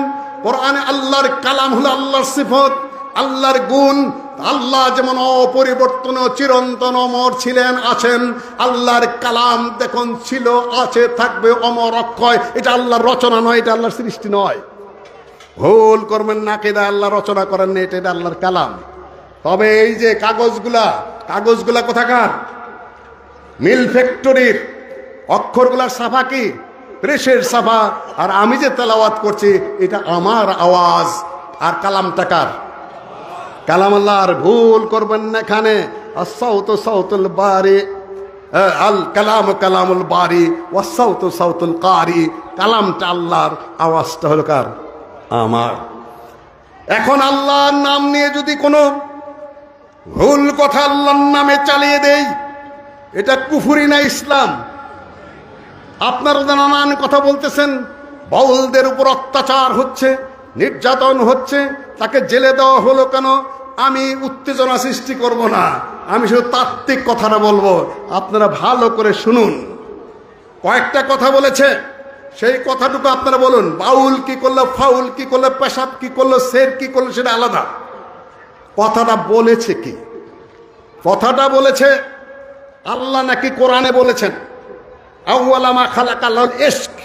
কোরআনে আল্লাহর কালাম হলো আল্লাহর সিফত, আল্লাহর গুণ। আল্লাহ যেমন অপরিবর্তনীয়, চিরন্তন, অমর ছিলেন আছেন, আল্লাহর কালাম দেখুন ছিল, আছে, থাকবে, অমর, অক্ষয়। এটা আল্লাহর রচনা নয়, এটা আল্লাহর সৃষ্টি নয়। ভুল করবেন না, কেদা আল্লাহ রচনা করেন না, এটা আল্লাহর কালাম। তবে এই যে কাগজগুলা কোথাকার? মিল ফ্যাক্টরির। অক্ষরগুলার সাফা কি? প্রেসের সাফা। আর আমি যে তেলাওয়াত করছি এটা আমার আওয়াজ। আর কালামটা কার? কালাম আল্লাহর। ভুল করবেন না এখানে। আস-সাউতু সাউতুল বারি আল কালাম কালামুল বারি ওয়াস সাউতু সাউতুল কারি, কালামটা আল্লাহর, আওয়াজটা হলো কার? আমার। এখন আল্লাহর নাম নিয়ে যদি কোনো ভুল কথা আল্লাহর নামে চালিয়ে দেই, এটা কুফরি না ইসলাম? আপনারা নানান কথা বলতেছেন, বাউলদের উপর অত্যাচার হচ্ছে, নির্যাতন হচ্ছে, তাকে জেলে দেওয়া হলো কেন? আমি উত্তেজনা সৃষ্টি করব না, আমি শুধু তাত্ত্বিক কথাটা বলবো, আপনারা ভালো করে শুনুন। কয়েকটা কথা বলেছে, সেই কথাটুকু আপনারা বলুন। বাউল কি করলো, ফাউল কি করলো, পেশাব কি করলো, শের কি করলো, সেটা আলাদা। কথাটা বলেছে কি? কথাটা বলেছে আল্লাহ নাকি কোরআনে বলেছেন আউয়ালা মা খালাকাল্লাহুল ইশক,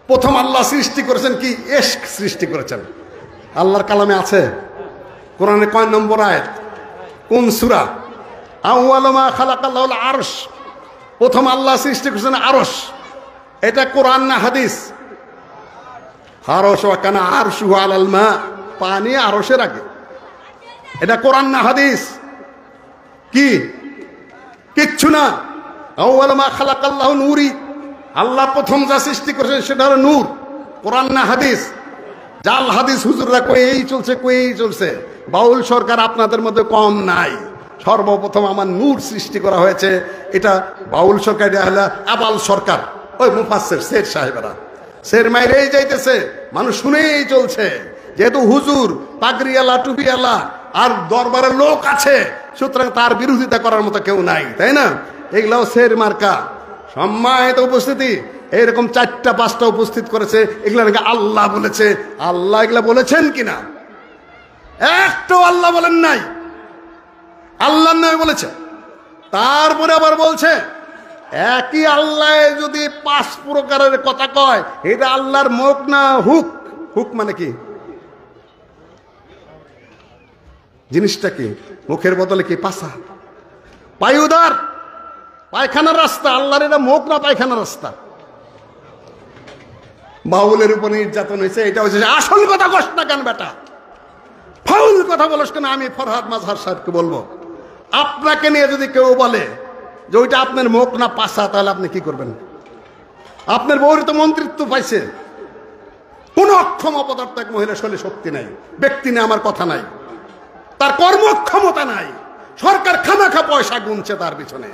প্রথম আল্লাহ সৃষ্টি করেছেন কি? ইশক সৃষ্টি করেছেন। আল্লাহর কালামে আছে? কোরআনে কয় নম্বর আয়াত, কোন সূরা? আউয়ালা মা খালাকাল্লাহুল আরশ, প্রথম আল্লাহ সৃষ্টি করেছেন আরশ। এটা কোরআন না হাদিস? আরশ ওয়া কানা আরশুহু আলাল মা, পানি আরশের আগে। এটা কোরআন না হাদিস? কি? কিচ্ছু না। আউয়ালা মা খালাকাল্লাহু নূরি, আল্লাহ প্রথম যা সৃষ্টি করেছেন সেটা হলো নূর। কোরআন না হাদিস? জাল হাদিস হুজুররা কয়েই চলছে, কয়েই চলছে। বাউল সরকার আপনাদের মধ্যে কম নাই। সর্বপ্রথম আমার নূর সৃষ্টি করা হয়েছে, এটা বাউল সরকার। এটা হলো আবাল সরকার, ওই মুফাসসির শের সাহেবেরা শের মাইরেই যাইতেছে, মানুষ শুনেই চলছে। যেহেতু হুজুর পাগড়িওয়ালা টুপিওয়ালা আর দরবারের লোক আছে, সুতরাং তার বিরোধিতা করার মতো কেউ নাই, তাই না? এগুলাও শের মার্কা। সম্মানিত উপস্থিতি, এরকম 4টা-5টা উপস্থিত করেছে, এগুলা নাকি আল্লাহ বলেছে। আল্লাহ এগুলা বলেছেন কিনা? একটাও আল্লাহ বলেন নাই, আল্লাহর নামে বলেছে। তারপরে আবার বলছে একই আল্লাহ যদি 5 প্রকারের কথা কয়, এটা আল্লাহর মুখ না হুক? হুক মানে কি? জিনিসটা কি? মুখের বদলে কি? পাছা, পায়ুদার, পায়খানার রাস্তা। আল্লাহর এটা মুখ না পায়খানার রাস্তা? বাউলের উপর নির্যাতন হয়েছে, এটা হচ্ছে আসল কথা। কষ্ট না কেন বেটা, ফাউল কথা বলস কেন? আমি ফরহাদ মাজহার সাহেবকে বলবো, আপনাকে নিয়ে যদি কেউ বলে যে ওইটা আপনার মুখ না পাছা, তাহলে আপনি কি করবেন? আপনার বউর তো মন্ত্রিত্ব পাইছে, কোন অক্ষম অপদার্থ এক মহিলা শরীরে শক্তি নাই, ব্যক্তি নেই, আমার কথা নাই, তার কর্মক্ষমতা নাই, সরকার খামাখা পয়সা গুনছে তার পিছনে,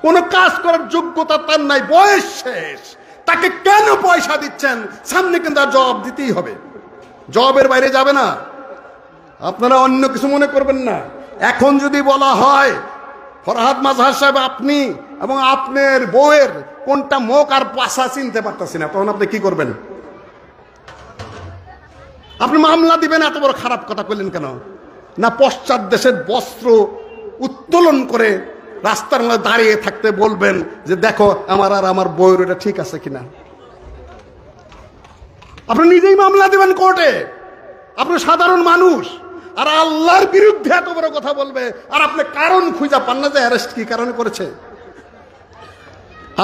কোনো কাজ করার যোগ্যতা তার নাই, বয়স শেষ, তাকে কেন পয়সা দিচ্ছেন? সামনে কিন্তু আর জবাব দিতেই হবে, জবাবের বাইরে যাবে না। আপনারা অন্য কিছু মনে করবেন না। এখন যদি বলা হয় ফরহাদ মাজহার সাহেব আপনি এবং আপনার বউয়ের কোনটা মুখ আর পাছা চিনতে পারতেছি না, তখন আপনি কি করবেন? আপনি মামলা দিবেন, এত বড় খারাপ কথা কইলেন কেন? না পশ্চাৎ দেশের বস্ত্র উত্তোলন করে রাস্তার মধ্যে দাঁড়িয়ে থাকতে বলবেন যে দেখো আমার আর আমার বউয়ের এটা ঠিক আছে কিনা? আপনি নিজেই মামলা দিবেন কোর্টে। আপনি সাধারণ মানুষ, আর আল্লাহর বিরুদ্ধে এত বড় কথা বলবে, আর আপনি কারণ খুঁজে পান না যে অ্যারেস্ট কি কারণে করেছে।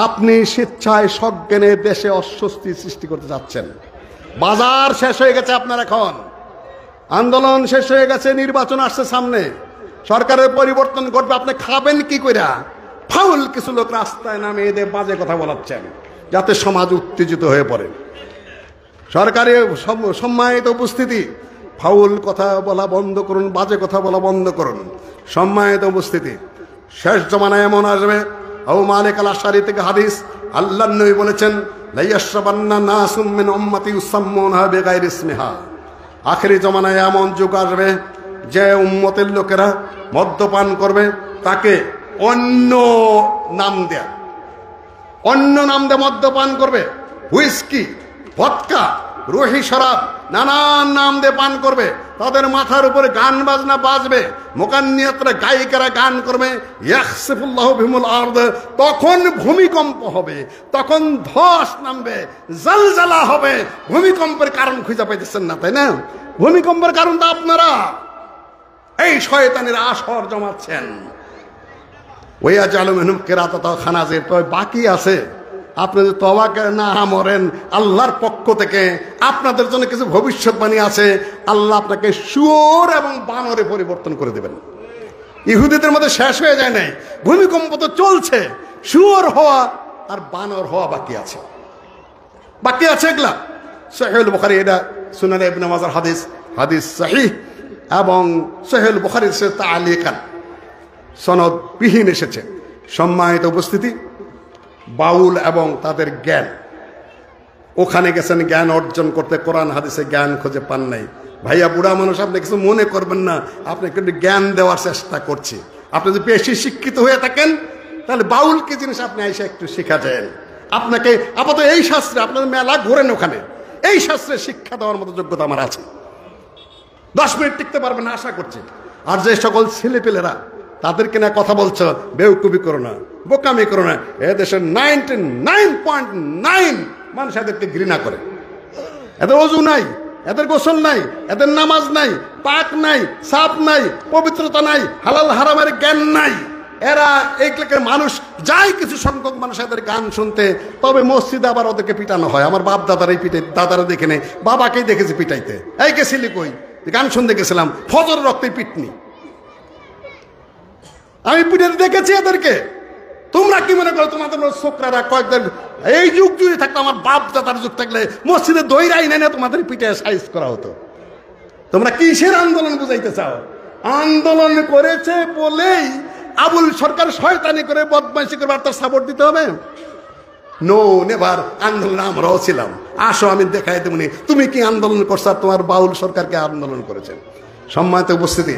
আপনি স্বেচ্ছায় সজ্ঞানে দেশে অস্বস্তি সৃষ্টি করতে যাচ্ছেন। বাজার শেষ হয়ে গেছে আপনার, এখন আন্দোলন শেষ হয়ে গেছে, নির্বাচন আসছে সামনে, সরকারের পরিবর্তন ঘটবে, আপনি খাবেন কি কইরা? ফাউল কিছু লোক রাস্তায় নামে এদের বাজে কথা বলাচ্ছেন যাতে সমাজ উত্তেজিত হয়ে পড়ে। সরকারের সম্মানিত উপস্থিতি, ফাউল কথা বলা বন্ধ করুন, বাজে কথা বলা বন্ধ করুন। সম্মানিত উপস্থিতি, শেষ জমানায় এমন আসবে, আবু মালিক আল আশআরী থেকে হাদিস, আল্লাহর নবী বলেছেন লাইয়াশরাবান্না নাসুম মিন উম্মতি ইউসাম্মুনা বিগাইরি ইসমিহা। আখেরি জমানায় এমন যুগ আসবে যে উম্মতের লোকেরা মদ্যপান করবে, তাকে অন্য নাম দেয়া, অন্য নাম দিয়ে মদ্যপান করবে। হুইস্কি, ভদকা, রুহি শরাব, নানান নাম দিয়ে পান করবে। তাদের মাথার উপরে গান বাজনা বাজবে, মুকান্নিয়াতরা গায়িকারা গান করবে। ইয়াখসিফুল্লাহু বিহিমুল আরদ, তখন ভূমিকম্প হবে, তখন ধস নামবে, জালজালা হবে। ভূমিকম্পের কারণ খুঁজে পাইতেছেন না, তাই না? ভূমিকম্পের কারণটা আপনারা এই শয়তানের আসর জমাচ্ছেন। ওয়া জালু মিনহুম কিরাতাতাও খানাজির, তো বাকি আছে। আপনি যদি তওবা না মরেন, আল্লাহর পক্ষ থেকে আপনাদের জন্য কিছু ভবিষ্যৎবাণী আছে। আল্লাহ আপনাকে শুয়োর এবং বানরে পরিবর্তন করে দেবেন। ইহুদিদের মধ্যে শেষ হয়ে যায় নাই, ভূমিকম্প তো চলছে, শুয়োর হওয়া আর বানর হওয়া বাকি আছে, বাকি আছে এগুলা। সহিহুল বুখারী, এটা সুনানে ইবনে মাজার হাদিস, হাদিস সহিহ, এবং সহিহুল বুখারীর সে তাআলিকান সনদ বিহীন এসেছে। সম্মানিত উপস্থিতি, বাউল এবং তাদের জ্ঞান, ওখানে গেছেন জ্ঞান অর্জন করতে, কোরআন হাদিসে জ্ঞান খুঁজে পান নাই। ভাইয়া বুড়া মানুষ, আপনি কিছু মনে করবেন না, আপনাকে একটু জ্ঞান দেওয়ার চেষ্টা করছি। আপনি যদি বেশি শিক্ষিত হয়ে থাকেন তাহলে বাউল কি জিনিস আপনি এসে একটু শিখা যায়। আপনাকে আপাতত এই শাস্ত্রে, আপনাদের মেলা ঘোরেন ওখানে, এই শাস্ত্রে শিক্ষা দেওয়ার মতো যোগ্যতা আমার আছে। 10 মিনিট টিকতে পারবেন না আশা করছি। আর যে সকল ছেলেপেলেরা তাদেরকে না কথা বলছ, বেউকুবি করো না, বোকামি করো না। এদেশের 99.9 মানুষ এদেরকে ঘৃণা করে। এদের ওযু নাই, এদের গোসল নাই, এদের নামাজ নাই, পাক নাই, সাফ নাই, পবিত্রতা নাই, হালাল হারামের জ্ঞান নাই। এরা এইগুলোকে মানুষ যায়, কিছু সংখ্যক মানুষ এদের গান শুনতে, তবে মসজিদে আবার ওদেরকে পিটানো হয়। আমার বাপ দাদারাই পিটাই, দাদারা দেখে নেই, বাবাকেই দেখেছি পিটাইতে। এই গেছিলি কই? গান শুনতে গেছিলাম, ফজর রক্তে পিটনি, আমি পিটাতে দেখেছি এদেরকে। তোমরা কি মনে করো তোমাদের ছোকরারা কয়েকদিন এই যুগ জুড়ে থাকতো, আমার বাপ দাদার যুগ থাকলে মসজিদে দইরাই নেই না, তোমাদের পিঠে সাইজ করা হতো। তোমরা কিসের আন্দোলন বুঝাইতে চাও? আন্দোলন করেছে বলেই আবুল সরকার শয়তানি করে বদমাইশি করে তার সাপোর্ট দিতে হবে? No never. আন্দোলন আমরাও ছিলাম। আসো আমি দেখাই তেমনি তুমি কি আন্দোলন করছো, আর তোমার বাউল সরকারকে আন্দোলন করেছেন। সম্মানিত উপস্থিতি,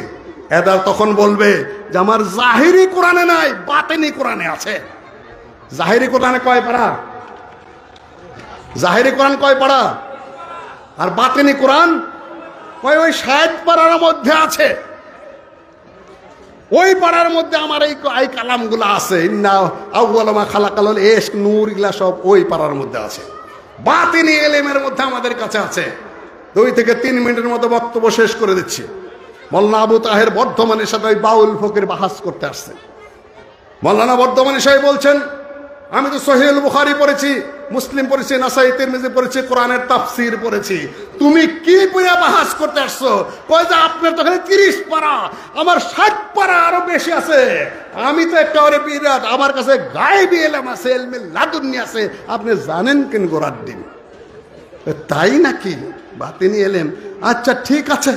এরা তখন বলবে যে আমার জাহিরি কোরআনে নাই, বাতিনি কোরআনে আছে। জাহিরি কোরআনে কয় পারা? জাহিরি কোরআন কয় পারা? আর বাতিনি কোরআন কয় ওই 60 পারার মধ্যে আছে। ওই পাড়ার মধ্যে আমার এই কালামগুলো আছে, ইন্না আউয়ালা মা খালাকাল ইশক নূর, ইগুলা সব ওই পাড়ার মধ্যে আছে। বাতিনি ইলমের মধ্যে আমাদের কাছে আছে। 2 থেকে 3 মিনিটের মতো বক্তব্য শেষ করে দিচ্ছি। মোল্লা আবু তাহের বর্ধমানের সাথে ওই বাউল ফকির বাহাস করতে আসছে। মোল্লানা বর্ধমানী সাহেব বলছেন, আমি তো সহিহুল বুখারী পড়েছি, মুসলিম পড়েছি, নাসাই, তিরমিজি পড়েছি, কোরআনের তাফসীর পড়েছি, তুমি কি পড়ে বাহাস করতে আসছো? কয় যে আপনার তো 30 পারা, আমার 60 পারা আরো বেশি আছে। আমি তো একেবারে বিরাট, আমার কাছে গায়েবী ইলম আছে, ইলমে লাদুন্নি আছে। আপনি জানেন কেন গোড়ার দিন? তাই নাকি? বাতিনি ইলম? আচ্ছা ঠিক আছে,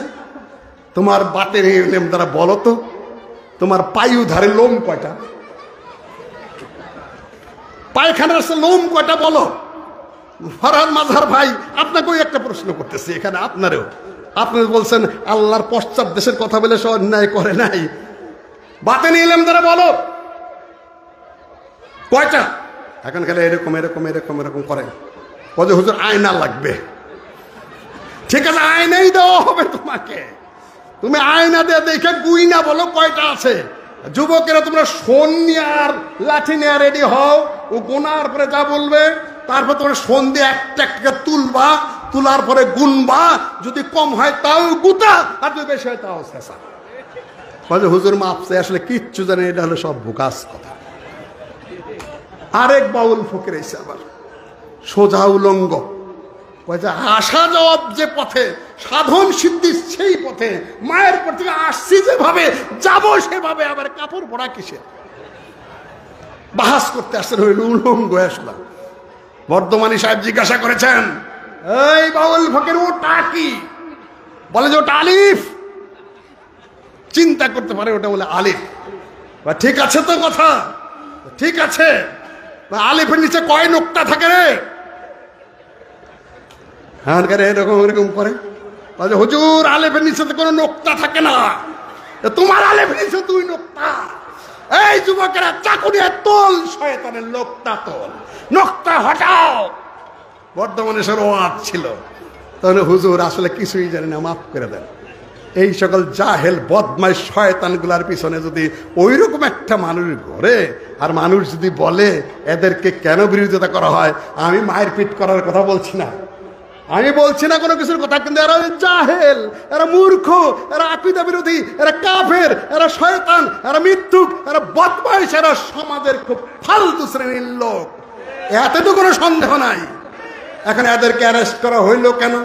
তোমার বাতিনি ইলম দ্বারা বলো তো, তোমার পায়ু ধারে লোম কয়টা? পায়খানার লোম কয়টা বলো? ফরহাদ মাঝহার ভাই, আপনাকেও একটা প্রশ্ন করতেছি এখানে, আপনারও। আপনি বলছেন আল্লাহর পশ্চাৎ দেশের কথা বলে সে অন্যায় করে নাই। বাতিনি ইলম দ্বারা বলো কয়টা? এখন খালি এরকম এরকম এরকম এরকম করে। বলে হুজুর আয়না লাগবে। ঠিক আছে, আয়নাই দেওয়া হবে তোমাকে। তুমি আয়না দিয়ে দেখে গুইনা বলো কয়টা আছে। যুবকেরা তোমরা শোন নিয়ে আর লাঠি নিয়ে রেডি হও, ও গোনার পরে যা বলবে তারপর তোমরা শোন দিয়ে একটা একটা তুলবা, তোলার পরে গুনবা, যদি কম হয় তাও গুতা, আর যদি বেশি হয় তাও শেষা। হুজুর মাপছে, আসলে কিচ্ছু জানে, এটা হলো সব বুকাস কথা। আরেক বাউল ফকির এসে আবার সোজা উলঙ্গ, আসা যাওয়া যে পথে, সাধন সিদ্ধি সেই পথে, মায়ের পর থেকে আসছি যেভাবে যাবো সেভাবে, আবার কাপড় পরা কিসে? বাহাস করতে আসছেন হইল উলঙ্গ। আসলাম বর্ধমানী সাহেব জিজ্ঞাসা করেছেন, এই বাউল ফকির ওটা কি? বলে যে ওটা আলিফ। চিন্তা করতে পারে ওটা বলে আলিফ। ঠিক আছে তো কথা, ঠিক আছে। আলিফের নিচে কয় নোক্তা থাকে রে? হ্যাঁ এরকম এরকম করে। হুজুর আলেফের নিচে তো কোনো নোক্তা থাকে না, তোমার আলেফের নিচে 2 নোক্তা। এই যুবকেরা চাকু দিয়ে তোল, শয়তানের নোক্তা তোল, নোক্তা হটাও। বর্ধমানে সে ওয়াজ ছিল। তাহলে হুজুর আসলে কিছুই জানি না, মাফ করে দেন। এই সকল জাহেল বদমাইশ শয়তানগুলার পিছনে যদি ওইরকম একটা মানুষ ঘরে, আর মানুষ যদি বলে এদেরকে কেন বিরোধিতা করা হয়, আমি মায়ের পিট করার কথা বলছি না, আমি বলছি না কোনো কিছুর কথা, কিন্তু এরা জাহেল, এরা মূর্খ, এরা আকীদা বিরোধী, এরা কাফের, এরা শয়তান, এরা মিথ্যুক, এরা বদমাইশ, এরা সমাজের খুব ফালতু শ্রেণীর লোক, এতে তো কোনো সন্দেহ নাই। এখন এদেরকে অ্যারেস্ট করা হইল কেন?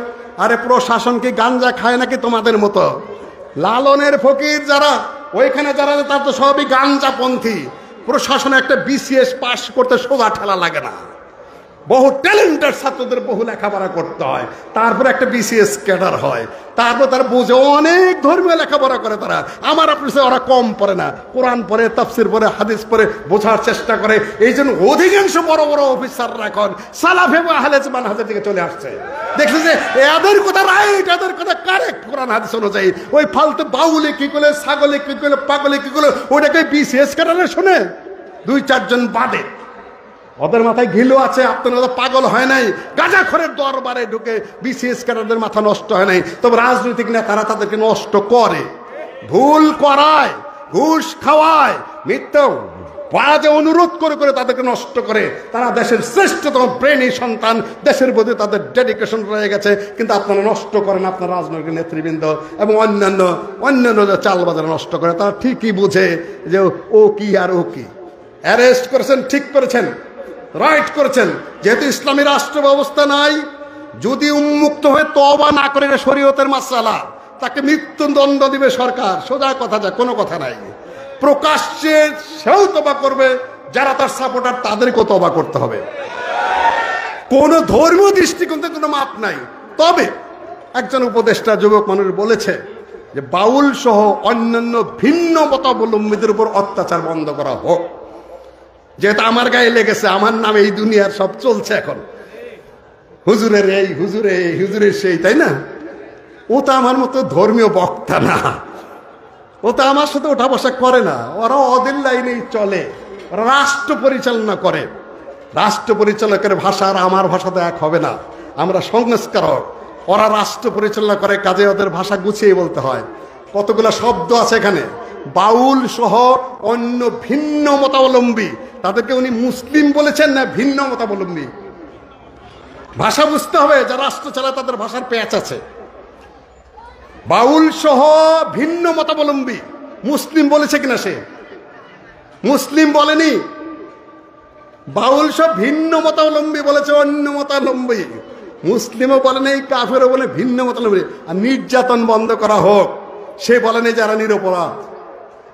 আরে প্রশাসন কি গাঞ্জা খায় নাকি তোমাদের মতো? লালনের ফকির যারা ওইখানে যারা, তার তো সবই গাঞ্জাপন্থী। প্রশাসনে একটা বিসিএস পাস করতে সোজা ঠেলা লাগে না, বহু ট্যালেন্টেড ছাত্রদের বহু লেখাপড়া করতে হয়, তারপর একটা বিসিএস ক্যাডার হয়, তারপর তারা বোঝে, অনেক ধর্মীয় লেখাপড়া করে তারা। আমার আপনার ওরা কম পড়ে না, কোরআন পড়ে, তাফসির পড়ে, হাদিস পড়ে, বোঝার চেষ্টা করে। এই জন্য অধিকাংশ বড় বড় অফিসাররা এখন সালাফ এবং আহলে মানহাজের দিকে চলে আসছে। দেখছে যে এদের কথা রাইট, এদের কথা কারেক্ট কোরআন হাদিস অনুযায়ী। ওই ফালতু বাউলে কি করে, ছাগলে কি করে, পাগলে কি করে, ওটাকে বিসিএস ক্যাডারে শুনে 2-4 জন বাদে ওদের মাথায় ঘিলু আছে। আপনারা পাগল হয় নাই, গাঁজাখোরের দরবারে ঢুকে বিসিএস ক্যাডারদের মাথা নষ্ট হয় নাই। তবে রাজনৈতিক নেতারা তাদেরকে নষ্ট করে, ভুল করায়, ঘুষ খাওয়ায়, মিথ্যা বাজে অনুরোধ করে করে তাদেরকে নষ্ট করে। তারা দেশের শ্রেষ্ঠতম ব্রেনি সন্তান, দেশের প্রতি তাদের ডেডিকেশন রয়ে গেছে, কিন্তু আপনারা নষ্ট করেন আপনার রাজনৈতিক নেতৃবৃন্দ এবং অন্যান্য চালবাজারে নষ্ট করে। তারা ঠিকই বুঝে যে ও কি আর ও কি। অ্যারেস্ট করেছেন, ঠিক করেছেন, রাইট করেছেন। যেহেতু ইসলামী রাষ্ট্র ব্যবস্থা নাই, যদি উন্মুক্ত হয়ে তওবা না করে শরীয়তের মাসআলা, তাকে মৃত্যুদণ্ড দিবে সরকার, সোজা কথা, যা কোনো কথা নাই। প্রকাশ্যে সেও তওবা করবে, যারা তার সাপোর্টার তাদেরকেও তওবা করতে হবে। কোন ধর্মীয় দৃষ্টিকোণ থেকে কোনো মাপ নাই। তবে একজন উপদেষ্টা যুবক মানুষ বলেছে যে বাউল সহ অন্যান্য ভিন্ন মতাবলম্বীদের উপর অত্যাচার বন্ধ করা হোক। যেহেতু আমার গায়ে লেগেছে, আমার নামে এই দুনিয়ার সব চলছে এখন, হুজুরের এই, হুজুরে এই, হুজুরের সেই, তাই না? ও তো আমার মতো ধর্মীয় বক্তা না, ও তো আমার সাথে ওঠা বসা করে না। ওরা ওদের লাইনেই চলে, ওরা রাষ্ট্র পরিচালনা করে। রাষ্ট্র পরিচালকের ভাষা আর আমার ভাষা তো এক হবে না, আমরা সংস্কারক। ওরা রাষ্ট্র পরিচালনা করে, কাজে ওদের ভাষা গুছিয়ে বলতে হয়। কতগুলো শব্দ আছে এখানে। বাউল সহ অন্য ভিন্ন মতাবলম্বী, তাদেরকে উনি মুসলিম বলেছেন না ভিন্ন মতাবলম্বী? ভাষা বুঝতে হবে, যারা রাষ্ট্র চালায় তাদের ভাষার পেঁচ আছে। বাউল সহ ভিন্ন মতাবলম্বী, মুসলিম বলেছে কিনা? সে মুসলিম বলেনি। বাউল সহ ভিন্ন মতাবলম্বী বলেছে, অন্য মতাবলম্বী। মুসলিমও বলেনি, কাফেরও বলে ভিন্ন মতাবলম্বী। আর নির্যাতন বন্ধ করা হোক, সে বলেনি যারা নিরপরাধ,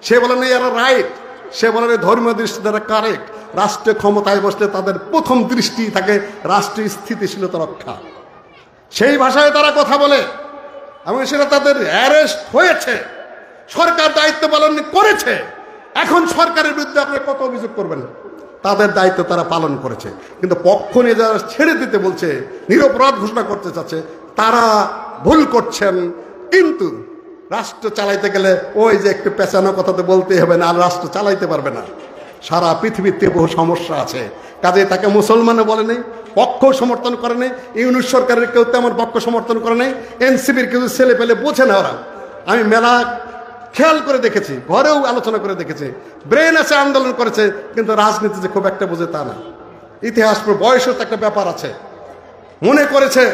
সে বলেনি যারা রাইট, সে বলেনি ধর্মীয় দৃষ্টি দ্বারা কারেক্ট। রাষ্ট্রীয় ক্ষমতায় বসলে তাদের প্রথম দৃষ্টি থাকে রাষ্ট্রীয় স্থিতিশীলতা রক্ষা। সেই ভাষায় তারা কথা বলে এবং সেটা তাদের অ্যারেস্ট হয়েছে, সরকার দায়িত্ব পালন করেছে। এখন সরকারের বিরুদ্ধে আপনি কত অভিযোগ করবেন? তাদের দায়িত্ব তারা পালন করেছে। কিন্তু পক্ষ নিয়ে যারা ছেড়ে দিতে বলছে, নিরপরাধ ঘোষণা করতে চাচ্ছে, তারা ভুল করছেন। কিন্তু রাষ্ট্র চালাইতে গেলে ওই যে একটু পেঁচানো কথা তো বলতেই হবে, না রাষ্ট্র চালাইতে পারবে না। সারা পৃথিবীতে বহু সমস্যা আছে, কাজে তাকে মুসলমানও বলে নেই, পক্ষ সমর্থন করে নেই। ইউনিট সরকারের কেউ তেমন পক্ষ সমর্থন করে নেই, এনসিপির কেউ ছেলে পেলে বোঝে না ওরা। আমি মেলা খেয়াল করে দেখেছি, ঘরেও আলোচনা করে দেখেছি, ব্রেন আছে, আন্দোলন করেছে, কিন্তু রাজনীতি যে খুব একটা বোঝে তা না। ইতিহাস বয়সের তো একটা ব্যাপার আছে। মনে করেছে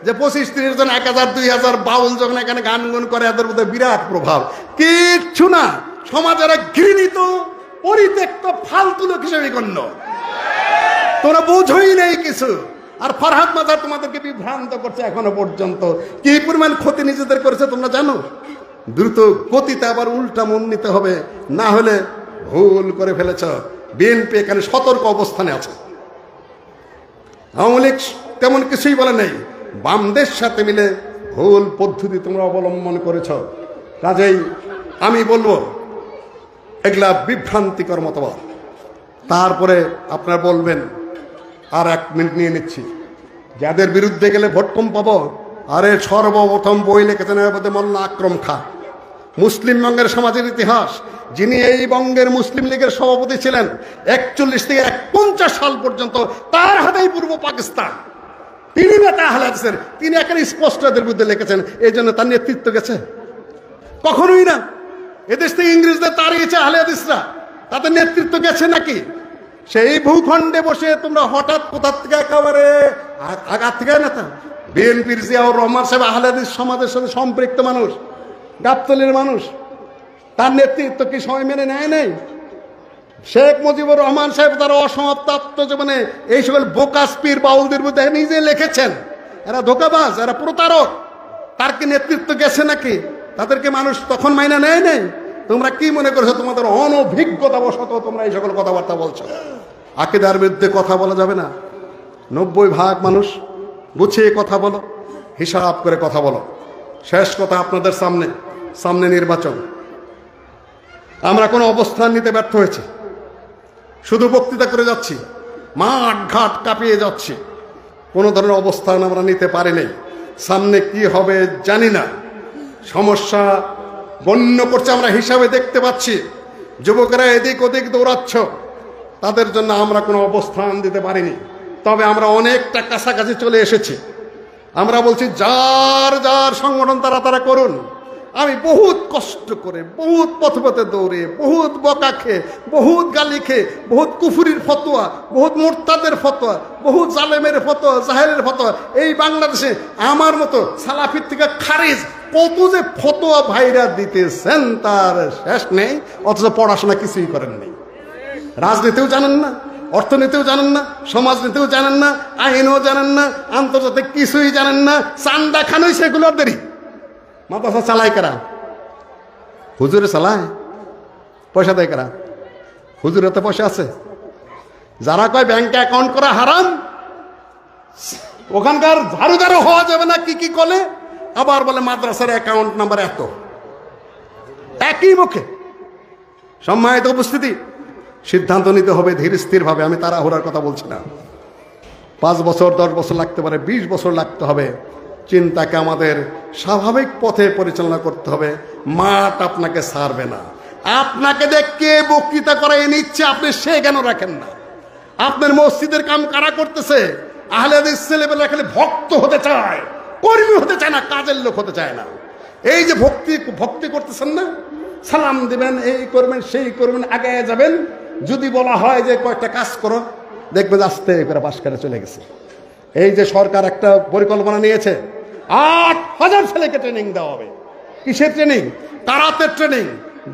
যে 25-30 জন, 1000-2000 বাউল যখন এখানে গান গুন করে, এদের মধ্যে বিরাট প্রভাব। কিচ্ছু না, সমাজের ঘৃণিত পরিত্যক্ত ফালতু লোক হিসেবে গণ্য। তোমরা বুঝোই নেই কিছু। আর ফরহাদ মাজার তোমাদেরকে বিভ্রান্ত করছে এখনো পর্যন্ত। কি পরিমাণ ক্ষতি নিজেদের করেছে তোমরা জানো? দ্রুত গতিতে আবার উল্টা মন নিতে হবে, না হলে ভুল করে ফেলেছ। বিএনপি এখানে সতর্ক অবস্থানে আছে। আওয়ামী লীগ তেমন কিছুই বলে নেই, বামদের সাথে মিলে ভুল পদ্ধতি তোমরা অবলম্বন করেছ। কাজেই আমি বলবো এগুলা বিভ্রান্তিকর মতবাদ। তারপরে আপনারা বলবেন, আর 1 মিনিট নিয়ে নিচ্ছি, যাদের বিরুদ্ধে গেলে ভোট কম পাবো। আরে সর্বপ্রথম বই লিখেছেন মোল্লা আকরম খা, মুসলিম বঙ্গের সমাজের ইতিহাস, যিনি এই বঙ্গের মুসলিম লীগের সভাপতি ছিলেন 41 থেকে 51 সাল পর্যন্ত, তার হাতেই পূর্ব পাকিস্তান। তিনি নেতা আহলে হাদিসের, তিনি একেবারে স্পষ্ট এদের বিরুদ্ধে লিখেছেন। এই জন্য তার নেতৃত্ব গেছে? কখনোই না। এদেশ থেকে ইংরেজদের তাড়িয়েছে আহলে হাদিসরা, তাদের নেতৃত্ব গেছে নাকি? সেই ভূখণ্ডে বসে তোমরা হঠাৎ কোথা থেকে একেবারে আঘাত থেকে নেতা। বিএনপির জিয়াউর রহমান সাহেব আহলে হাদিস সমাজের সাথে সম্পৃক্ত মানুষ, গাবতলীর মানুষ, তার নেতৃত্ব কি সবাই মেনে নেয় নাই? শেখ মুজিবুর রহমান সাহেব তার অসমাপ্ত আত্মজীবনে এই সকল বোকাস পীর বাউলদের বিরুদ্ধে নিজে লিখেছেন, এরা ধোকাবাজ, এরা প্রতারক। তার কি নেতৃত্ব গেছে নাকি? তাদেরকে মানুষ তখন মাইনা নেয় নাই? তোমরা কি মনে করছো তোমাদের অনভিজ্ঞতা বশত তোমরা এই সকল কথাবার্তা বলছো? আকীদার বিরুদ্ধে কথা বলা যাবে না। 90% মানুষ গুছিয়ে কথা বলো, হিসাব করে কথা বলো। শেষ কথা আপনাদের সামনে নির্বাচন। আমরা কোনো অবস্থান নিতে ব্যর্থ হয়েছি, শুধু বক্তৃতা করে যাচ্ছি, মাঠ ঘাট কাঁপিয়ে যাচ্ছি, কোনো ধরনের অবস্থান আমরা নিতে পারি নাই। সামনে কি হবে জানি না, সমস্যা গণ্য করছে, আমরা হিসাবে দেখতে পাচ্ছি। যুবকেরা এদিক ওদিক দৌড়াচ্ছ, তাদের জন্য আমরা কোনো অবস্থান দিতে পারিনি। তবে আমরা অনেকটা কাছাকাছি চলে এসেছি। আমরা বলছি যার যার সংগঠন তারা করুন। আমি বহুত কষ্ট করে, বহুত পথে পথে দৌড়ে, বহুত বকা খেয়ে, বহুত গালি খেয়ে, বহুত কুফুরির ফতোয়া, বহুত মোরতাদের ফতোয়া, বহুত জালেমের ফতোয়া, জাহেলের ফতোয়া, এই বাংলাদেশে আমার মতো সালাফির থেকে খারিজ কত যে ফতোয়া ভাইরা দিতেছেন তার শেষ নেই। অথচ পড়াশোনা কিছুই করেন নেই, রাজনীতিও জানেন না, অর্থনীতিও জানেন না, সমাজনীতিও জানেন না, আইনও জানেন না, আন্তর্জাতিক কিছুই জানেন না। চান্দা খানোই সেগুলোর দেরি। মাদ্রাসা চালায় কারা? হুজুরে চালায়, পয়সা দেয় কারা? হুজুরে তো পয়সা আছে। যারা কয় ব্যাংকে অ্যাকাউন্ট করা হারাম, ওখানকার ঝাড়ুদারও হওয়া যাবে না কি কি কলে, আবার বলে মাদ্রাসার অ্যাকাউন্ট নাম্বার এত, একই মুখে। সম্মানিত উপস্থিতি, সিদ্ধান্ত নিতে হবে ধীর স্থির ভাবে। আমি তাড়াহুড়ার কথা বলছি না। 5 বছর 10 বছর লাগতে পারে, 20 বছর লাগতে হবে। চিন্তাকে আমাদের স্বাভাবিক পথে পরিচালনা করতে হবে। মাঠ আপনাকে ছাড়বে না। আপনাকে দেখে বক্তৃতা করাই নিচ্ছে, আপনি সে কেন রাখেন না? আপনার মসজিদের কাম কারা করতেছে? আহলে হাদিস ছেলেবেলা খালি ভক্ত হতে চায়, কর্মী হতে চায় না, কাজের লোক হতে চায় না। এই যে ভক্তি করতেছেন না, সালাম দিবেন, এই করবেন, সেই করবেন, আগে যাবেন। যদি বলা হয় যে কয়েকটা কাজ করো, দেখবেন আস্তে করে পাশ করে চলে গেছে। এই যে সরকার একটা পরিকল্পনা নিয়েছে, 8,000 ছেলেকে ট্রেনিং দেওয়া হবে। কিসের ট্রেনিং? কারাতে ট্রেনিং,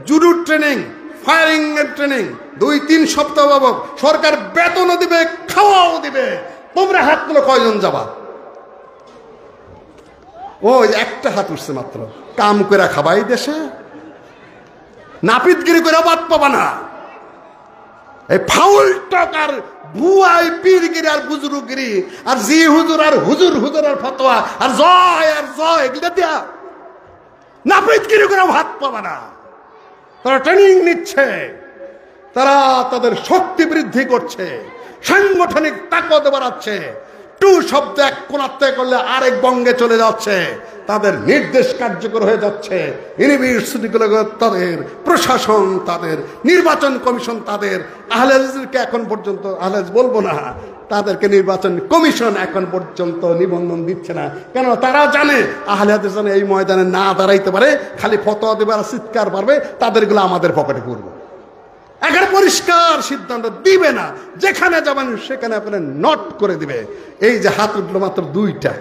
জুডুর ট্রেনিং, ফায়ারিং এর ট্রেনিং। 2-3 সপ্তাহ বাবক সরকার বেতনও দিবে, খাওয়াও দিবে। তোমরা হাত তুলো, কয়জন যাবা? ওই একটা হাত উঠছে মাত্র। কাম করে খাবাই দেশে, নাপিতগিরি করে বাদ পাবা না। এই ফাউল টাকার ভুয়াই পীরগিরি আর বুজুরগিরি আর জি হুজুর আর হুজুর আর ফতোয়া আর জয় এগুলো দিয়া নাপিতগিরি করে হাত পাবা না। তারা ট্রেনিং নিচ্ছে, তারা তাদের শক্তি বৃদ্ধি করছে, সাংগঠনিক তাকত বাড়াচ্ছে। টু শব্দ এক কোণাতে করলে আরেক বঙ্গে চলে যাচ্ছে। তাদের নির্দেশ কার্যকর হয়ে যাচ্ছে। ইউনিভার্সিটিগুলো তাদের, প্রশাসন তাদের, নির্বাচন কমিশন তাদের। আহলে হাদিসকে এখন পর্যন্ত, আহলে হাদিস বলবো না, তাদেরকে নির্বাচন কমিশন এখন পর্যন্ত নিবন্ধন দিচ্ছে না। কেন? তারা জানে আহলে হাদিস জানে এই ময়দানে না দাঁড়াইতে পারে, খালি ফতোয়া দেবে আর চিৎকার পারবে, তাদেরগুলো আমাদের পকেটে পড়বে। এখন পরিষ্কার সিদ্ধান্ত দিবে না, যেখানে যাবেন সেখানে আপনার নোট করে দিবে। এই যে হাত উঠলো মাত্র 2টা,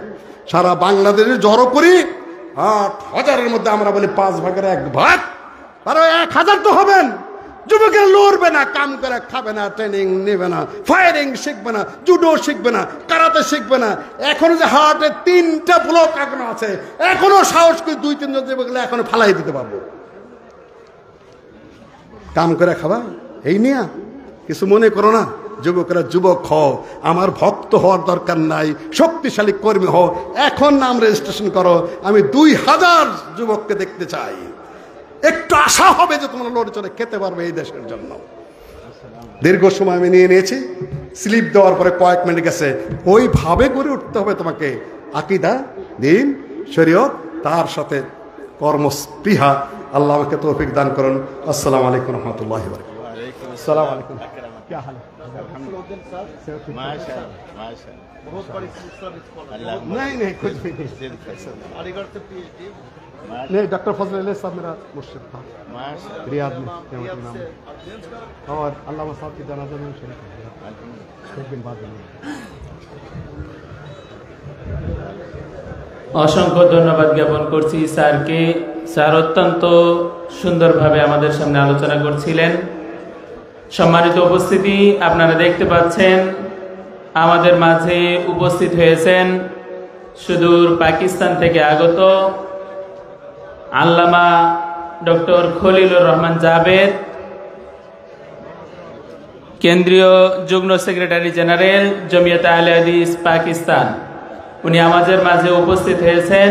সারা বাংলাদেশে জড়ো করি 8,000-এর মধ্যে আমরা বলি 5 ভাগের 1 ভাগ, আরো 1,000 তো হবেন। যুবকেরা লড়বে না, কাম করে খাবে না, ট্রেনিং নেবে না, ফায়ারিং শিখবে না, জুডো শিখবে না, কারাতে শিখবে না। এখনো যে হার্টে 3টা ব্লক এখনো আছে, এখনো সাহস করে 2-3 জন যুবকরা এখনো ফালাই দিতে পারবো। কাম করে খাবা, এই নিয়ে কিছু মনে করো না। যুবকেরা যুবক হও, আমার ভক্ত হওয়ার দরকার নাই, শক্তিশালী কর্মী হও। এখন নাম রেজিস্ট্রেশন করো। আমি 2,000 যুবককে দেখতে চাই। একটু আশা হবে যে তোমরা লড়ে চলে খেতে পারবে এই দেশের জন্য। দীর্ঘ সময় আমি নিয়ে নিয়েছি। স্লিপ দেওয়ার পরে কয়েক মিনিট গেছে। ওইভাবে গড়ে উঠতে হবে তোমাকে। আকীদা, দ্বীন, শরীয়ত, তার সাথে কর্মস্পৃহা। আল্লাহ আমাকে তৌফিক দান করুন। আসসালামু আলাইকুম রহমতুল্লাহি ওয়া বারাকাতুহু। আসসালামু আলাইকুম। क्या हाल है? नहीं कुछ भी नहीं। डॉक्टर फजल अली साहब मेरा मुर्शिद था रियाद में, नाम। और अल्लामा साहब की जनाजा में शरीक एक दिन बाद। অসংখ্য ধন্যবাদ জ্ঞাপন করছি স্যারকে। স্যার অত্যন্ত সুন্দরভাবে আমাদের সামনে আলোচনা করছিলেন। সম্মানিত উপস্থিতি, আপনারা দেখতে পাচ্ছেন আমাদের মাঝে উপস্থিত হয়েছেন সুদূর পাকিস্তান থেকে আগত আল্লামা ডক্টর খলিলুর রহমান জাবেদ, কেন্দ্রীয় যুগ্ম সেক্রেটারি জেনারেল জমিয়ত আহলে হাদিস পাকিস্তান। উনি আমাদের মাঝে উপস্থিত হয়েছেন।